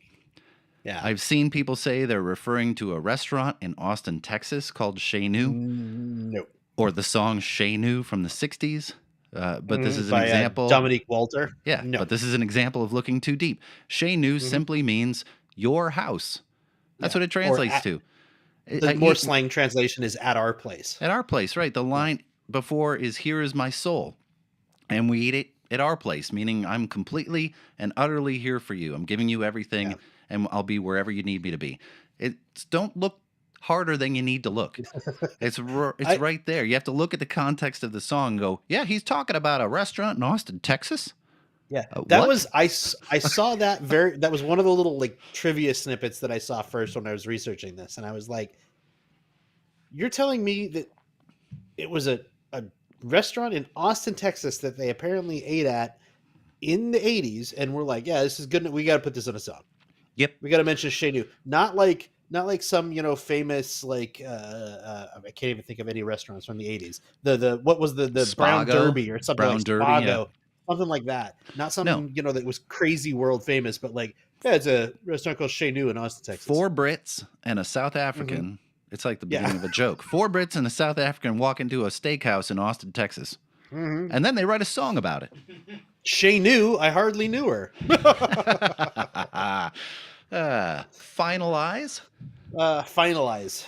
Yeah. I've seen people say they're referring to a restaurant in Austin, Texas called Chez Nous. No. Or the song Chez Nous from the 60s. But this is an by, example. Dominique Walter. Yeah, No. but this is an example of looking too deep. Chez Nous simply means your house. That's what it translates to. The more slang translation is at our place. At our place, right. The line before is, "Here is my soul." And we eat it at our place, meaning I'm completely and utterly here for you. I'm giving you everything, and I'll be wherever you need me to be. Don't look harder than you need to look. It's right there. You have to look at the context of the song and go, yeah, he's talking about a restaurant in Austin, Texas? Yeah. I saw that that was one of the little like trivia snippets that I saw first when I was researching this, and I was like, you're telling me that it was a restaurant in Austin, Texas that they apparently ate at in the 80s, and we're like, yeah, this is good. We got to put this on a song. Yep. We got to mention Chez Nous. Not like some, famous, like, I can't even think of any restaurants from the 80s. What was the Spago, Brown Derby or something Brown like Derby, Spago, something like that. Not something, that was crazy world famous, but like, yeah, it's a restaurant called Chez Nous in Austin, Texas. 4 Brits and a South African. It's like the beginning of a joke. 4 Brits and a South African walk into a steakhouse in Austin, Texas. And then they write a song about it. Chez Nous, I hardly knew her. Finalize? Finalize.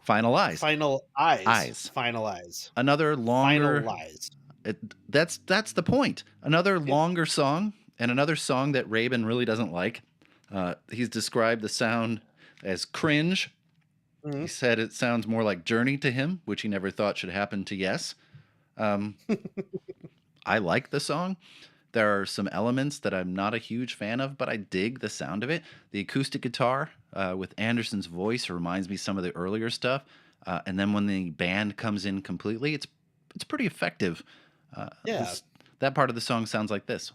Finalize. Final eyes. Finalize. Another longer... Finalize. That's the point. Another longer song, and another song that Rabin really doesn't like. He's described the sound as cringe. He said it sounds more like Journey to him, which he never thought should happen to Yes. I like the song. There are some elements that I'm not a huge fan of, but I dig the sound of it. The acoustic guitar with Anderson's voice reminds me some of the earlier stuff. And then when the band comes in completely, it's pretty effective. That part of the song sounds like this.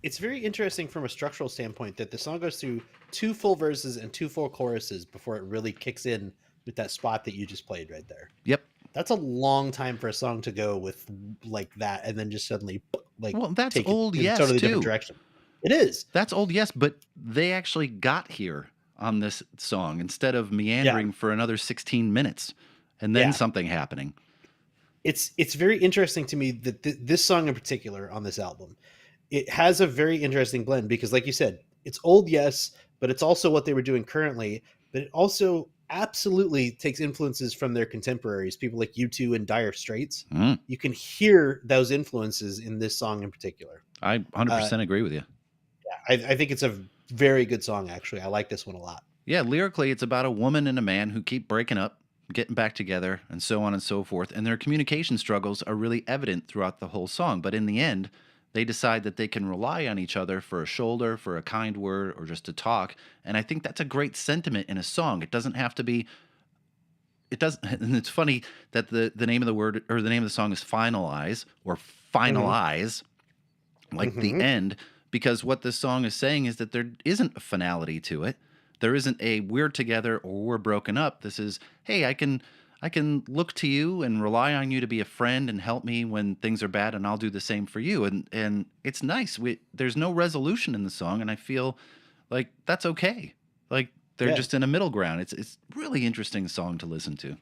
It's very interesting from a structural standpoint that the song goes through 2 full verses and 2 full choruses before it really kicks in with that spot that you just played right there. Yep. That's a long time for a song to go with like that and then just suddenly that's take old it in Yes a totally too. different direction. It is. That's old Yes, but they actually got here on this song instead of meandering for another 16 minutes and then something happening. It's very interesting to me that this song in particular on this album, it has a very interesting blend because, like you said, it's old Yes, but it's also what they were doing currently. But it also absolutely takes influences from their contemporaries, people like U2 and Dire Straits. You can hear those influences in this song in particular. I 100% agree with you. Yeah, I think it's a very good song, actually. I like this one a lot. Yeah, lyrically, it's about a woman and a man who keep breaking up, getting back together, and so on and so forth. And their communication struggles are really evident throughout the whole song. But in the end, they decide that they can rely on each other for a shoulder, for a kind word, or just to talk. And I think that's a great sentiment in a song. It doesn't have to be... It doesn't... And it's funny that the name of the word, or the name of the song is Finalize, or Finalize, like the end, because what this song is saying is that there isn't a finality to it. There isn't a we're together or we're broken up. This is, hey, I can look to you and rely on you to be a friend and help me when things are bad, and I'll do the same for you. And it's nice. There's no resolution in the song, and I feel like that's okay. Like they're just in a middle ground. It's really interesting song to listen to.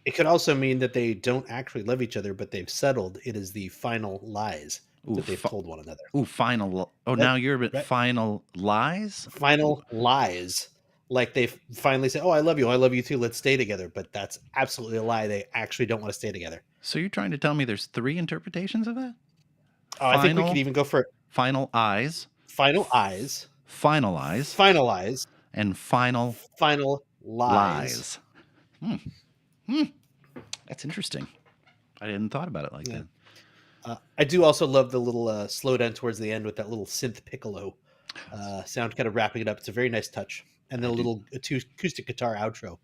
It could also mean that they don't actually love each other, but they've settled. It is the final lies that they've told one another. Final. Oh, now you're a bit final lies? Final lies. Like they finally say, oh, I love you too, let's stay together. But that's absolutely a lie. They actually don't want to stay together. So you're trying to tell me there's 3 interpretations of that? Oh, I think we could even go for final eyes. Final eyes. Finalize. Finalize. And final lies. That's interesting. I hadn't thought about it like that. I do also love the little slow down towards the end with that little synth piccolo sound kind of wrapping it up. It's a very nice touch. And then a little acoustic guitar outro.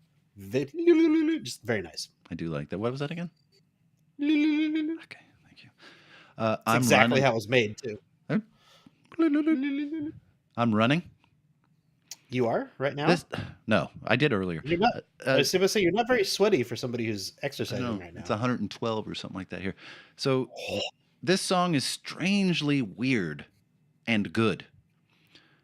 Just very nice. I do like that. What was that again? Okay, thank you. I'm exactly running. How it was made, too. I'm running. You are right now? No, I did earlier. You're not. I was going to say you're not very sweaty for somebody who's exercising right now. It's 112 or something like that here. So this song is strangely weird and good.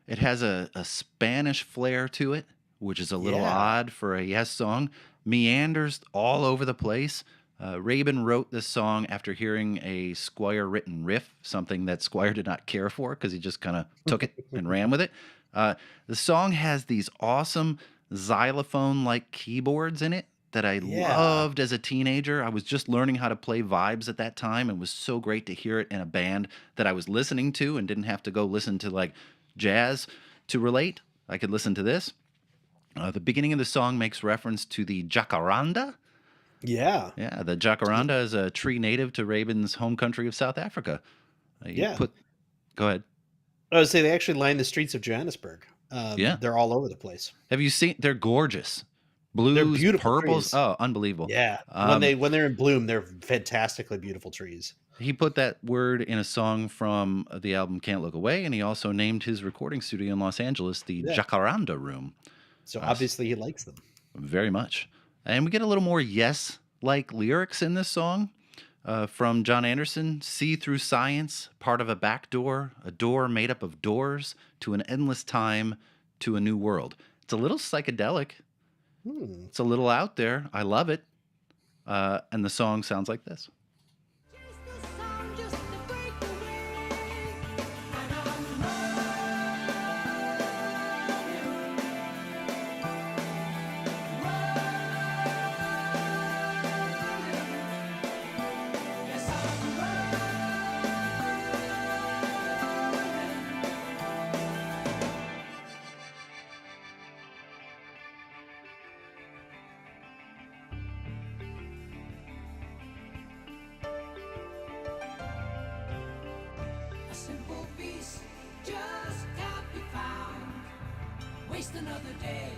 It has a Spanish flair to it, which is a little odd for a Yes song. Meanders all over the place. Rabin wrote this song after hearing a Squire written riff, something that Squire did not care for because he just kind of took it and ran with it. The song has these awesome xylophone-like keyboards in it that I loved as a teenager. I was just learning how to play vibes at that time, and it was so great to hear it in a band that I was listening to and didn't have to go listen to like jazz to relate. I could listen to this. The beginning of the song makes reference to the jacaranda. Yeah. Yeah, the jacaranda is a tree native to Rabin's home country of South Africa. Go ahead. I would say they actually line the streets of Johannesburg. They're all over the place. Have you seen? They're gorgeous. Blues, they're beautiful purples. Trees. Oh, unbelievable. Yeah. When they're in bloom, they're fantastically beautiful trees. He put that word in a song from the album Can't Look Away, and he also named his recording studio in Los Angeles the Jacaranda Room. So obviously he likes them. Very much. And we get a little more Yes-like lyrics in this song. From John Anderson, see through science, part of a back door, a door made up of doors, to an endless time, to a new world. It's a little psychedelic. It's a little out there. I love it. And the song sounds like this. Simple peace just can't be found. Waste another day,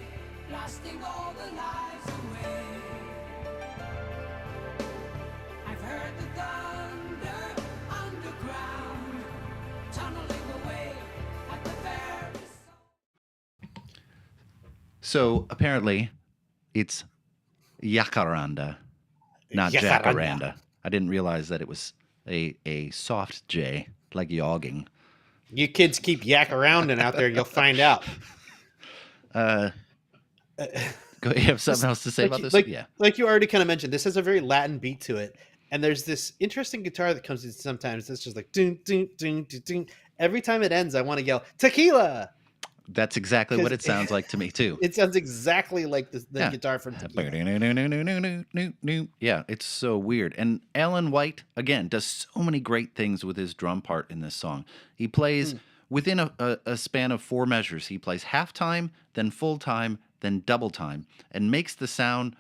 blasting all the lives away. I've heard the thunder underground, tunneling away at the very soul. So apparently, it's jacaranda, not jacaranda. I didn't realize that it was a soft J. Like yogging. You kids keep yak around and out there, you'll find out. You have something else to say about this? Like you already kind of mentioned, this has a very Latin beat to it. And there's this interesting guitar that comes in sometimes. That's just like, ding, ding, ding, ding, ding. Every time it ends, I want to yell, tequila! That's exactly what it sounds like to me, too. It sounds exactly like the guitar from Tequila. Yeah, it's so weird. And Alan White, again, does so many great things with his drum part in this song. He plays within a span of 4 measures. He plays half time, then full time, then double time, and makes the song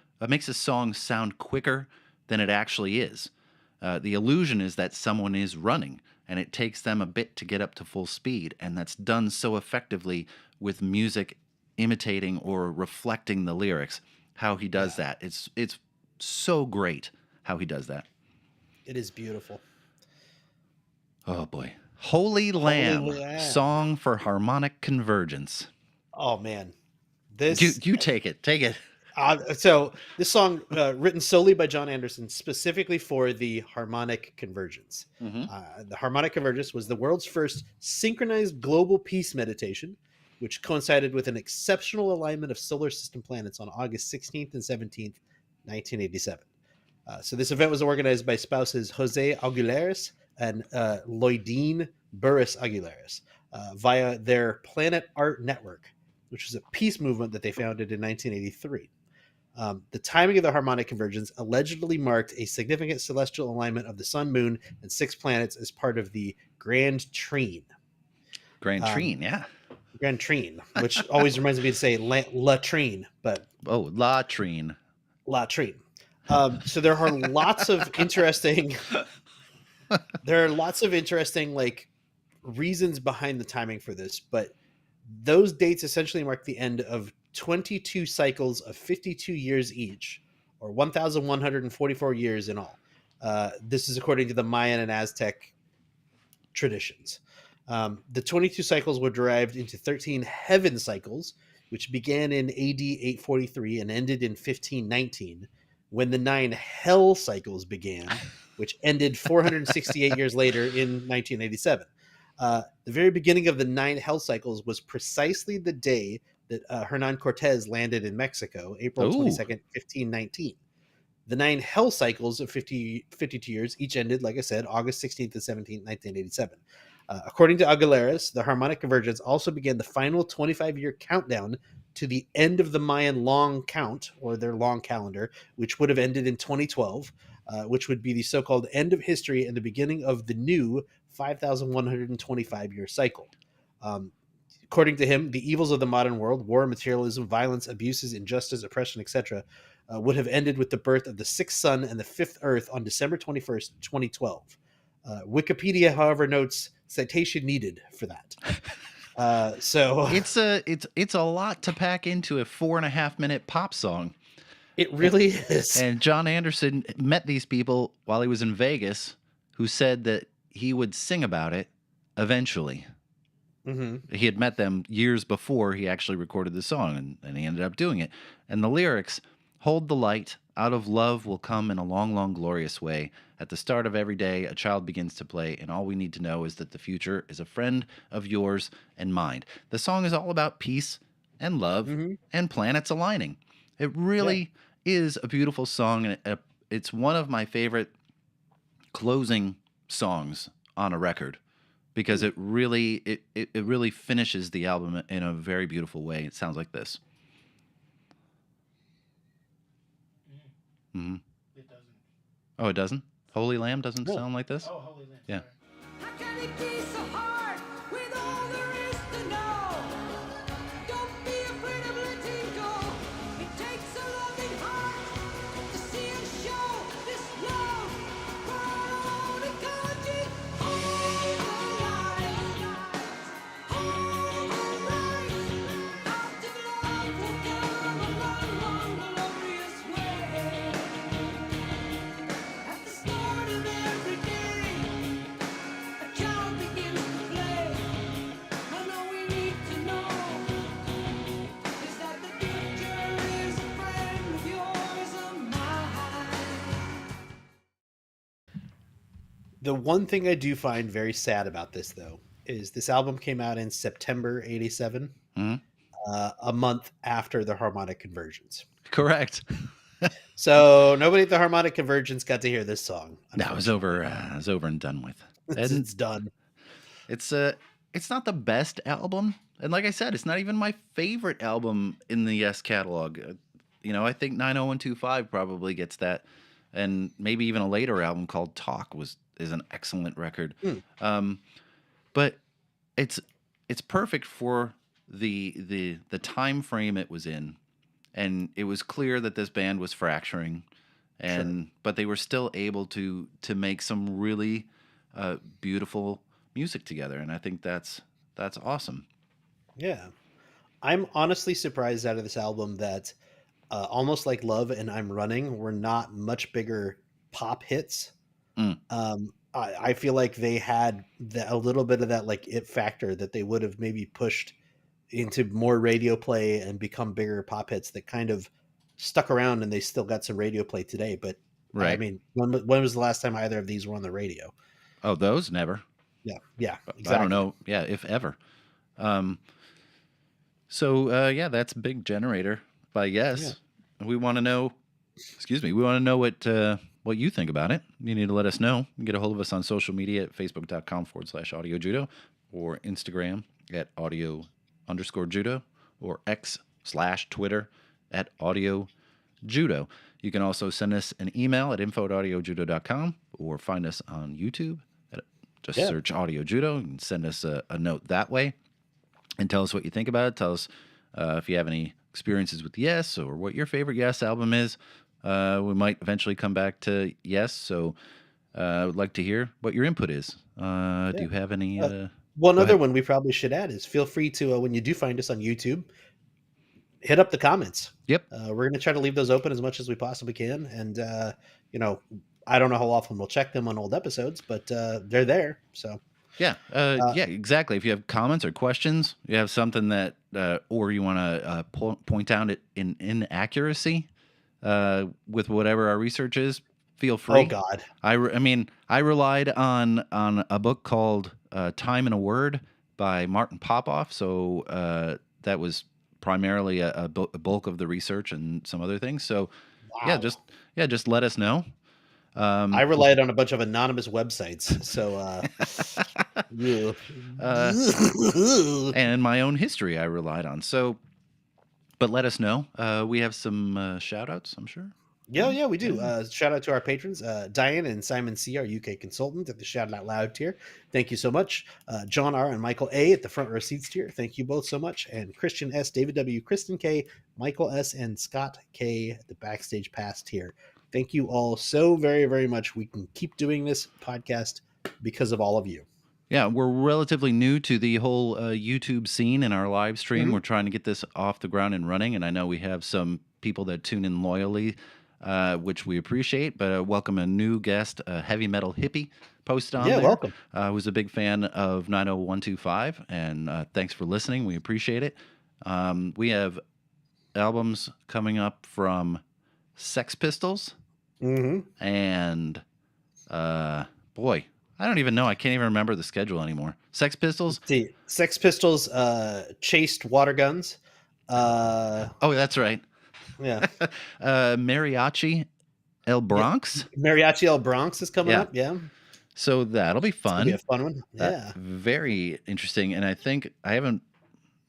sound quicker than it actually is. The illusion is that someone is running, and it takes them a bit to get up to full speed, and that's done so effectively with music imitating or reflecting the lyrics, how he does that. It's so great how he does that. It is beautiful. Oh, boy. Holy Lamb, Lamb. Song for Harmonic Convergence. Oh man, You take it. Take it. So this song, written solely by John Anderson, specifically for the harmonic convergence. The harmonic convergence was the world's first synchronized global peace meditation, which coincided with an exceptional alignment of solar system planets on August 16th and 17th, 1987. So this event was organized by spouses Jose Aguilares and Lloydine Burris Aguilares via their Planet Art Network, which was a peace movement that they founded in 1983. The timing of the harmonic convergence allegedly marked a significant celestial alignment of the sun, moon, and 6 planets as part of the Grand Trine. Grand Trine, yeah. Grand Trine, which always reminds me to say latrine, but latrine. Latrine. So there are lots of interesting like reasons behind the timing for this, but those dates essentially mark the end of 22 cycles of 52 years each, or 1,144 years in all. This is according to the Mayan and Aztec traditions. The 22 cycles were derived into 13 heaven cycles, which began in AD 843 and ended in 1519, when the 9 hell cycles began, which ended 468 years later in 1987. The very beginning of the 9 hell cycles was precisely the day that Hernan Cortez landed in Mexico, April 22nd, 1519. The 9 hell cycles of 52 years each ended, like I said, August 16th and 17th, 1987. According to Aguilares, the harmonic convergence also began the final 25-year countdown to the end of the Mayan long count, or their long calendar, which would have ended in 2012, which would be the so-called end of history and the beginning of the new 5,125-year cycle. According to him, the evils of the modern world, war, materialism, violence, abuses, injustice, oppression, etc., would have ended with the birth of the 6th sun and the 5th earth on December 21st, 2012. Wikipedia, however, notes citation needed for that. So it's a lot to pack into a 4.5-minute pop song. It really is. And John Anderson met these people while he was in Vegas, who said that he would sing about it eventually. Mm-hmm. He had met them years before he actually recorded the song, and he ended up doing it. And the lyrics, "Hold the light, out of love will come in a long, long, glorious way. At the start of every day, a child begins to play, and all we need to know is that the future is a friend of yours and mine." The song is all about peace and love and planets aligning. It really is a beautiful song, and it's one of my favorite closing songs on a record, because it really really finishes the album in a very beautiful way. It sounds like this. Mm-hmm. It doesn't. Oh, it doesn't? Holy Lamb doesn't sound like this? Oh, Holy Lamb. Yeah. Sorry. How can it be so hard with all there is to know? Don't be afraid of letting go. It takes a loving heart to see us show this love for our own ecology. Hold the light, hold the light. Out of love will come a long, long, glorious way. At the start of every day, a child begins to play. And all we need to know is that the future is a friend of yours and mine. The one thing I do find very sad about this, though, is this album came out in September 87, a month after the harmonic convergence. Correct. So nobody at the harmonic convergence got to hear this song. No, it was over and done with. It's done. It's not the best album, and like I said, it's not even my favorite album in the Yes catalog. I think 90125 probably gets that, and maybe even a later album called Talk is an excellent record. But it's perfect for the time frame it was in, and it was clear that this band was fracturing, but they were still able to make some really beautiful music together, and I think that's awesome. Yeah. I'm honestly surprised out of this album that Almost Like Love and I'm Running were not much bigger pop hits. I feel like they had a little bit of that like it factor that they would have maybe pushed into more radio play and become bigger pop hits that kind of stuck around, and they still got some radio play today. But I Right. mean, when was the last time either of these were on the radio? Oh, those never. Yeah, exactly. I don't know. Yeah, if ever. So that's Big Generator by Yes. We want to know. Excuse me. We want to know what you think about it. You need to let us know. You can get a hold of us on social media at facebook.com/audiojudo or Instagram at audio_judo or X/Twitter at audiojudo. You can also send us an email at info@audiojudo.com or find us on YouTube. Just search Audio Judo and send us a note that way and tell us what you think about it. Tell us if you have any experiences with Yes or what your favorite Yes album is. We might eventually come back to Yes, so I would like to hear what your input is. Do you have any? One other one we probably should add is feel free to, when you do find us on YouTube, hit up the comments. Yep. We're going to try to leave those open as much as we possibly can. And, I don't know how often we'll check them on old episodes, but they're there. So yeah, exactly. If you have comments or questions, you have something that, or you want to point out an inaccuracy with whatever our research is, feel free. Oh God. I relied on a book called Time in a Word by Martin Popoff. So that was primarily a bulk of the research and some other things. So just let us know. I relied on a bunch of anonymous websites. So and my own history I relied on. So, but let us know. We have some shout outs, I'm sure. Yeah, we do. Shout out to our patrons, Diane and Simon C, our UK consultant at the Shout Out Loud tier. Thank you so much. John R and Michael A at the front row seats tier. Thank you both so much. And Christian S, David W, Kristen K, Michael S, and Scott K at the backstage pass tier. Thank you all so very, very much. We can keep doing this podcast because of all of you. Yeah, we're relatively new to the whole YouTube scene and our live stream. Mm-hmm. We're trying to get this off the ground and running, and I know we have some people that tune in loyally, which we appreciate. But welcome a new guest, Heavy Metal Hippie, posted on there. Yeah, welcome. Who's a big fan of 90125, and thanks for listening. We appreciate it. We have albums coming up from Sex Pistols, and boy, I don't even know. I can't even remember the schedule anymore. Sex Pistols. See, Sex Pistols, Chased Water Guns. Oh, that's right. Yeah. Mariachi El Bronx. Mariachi El Bronx is coming up. Yeah. So that'll be fun. It'll be a fun one. Yeah. Very interesting. And I think I don't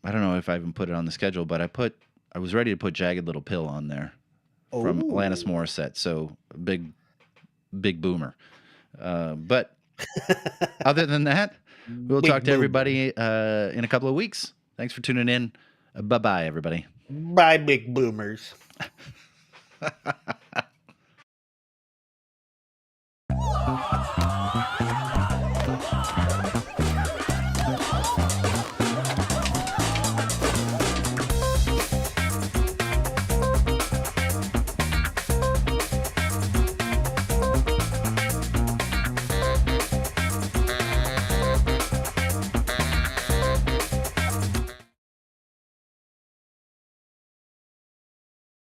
know if I even put it on the schedule, but I was ready to put Jagged Little Pill on there from Alanis Morissette. So big boomer. But other than that, we'll talk to everybody in a couple of weeks. Thanks for tuning in. Bye-bye, everybody. Bye, big boomers.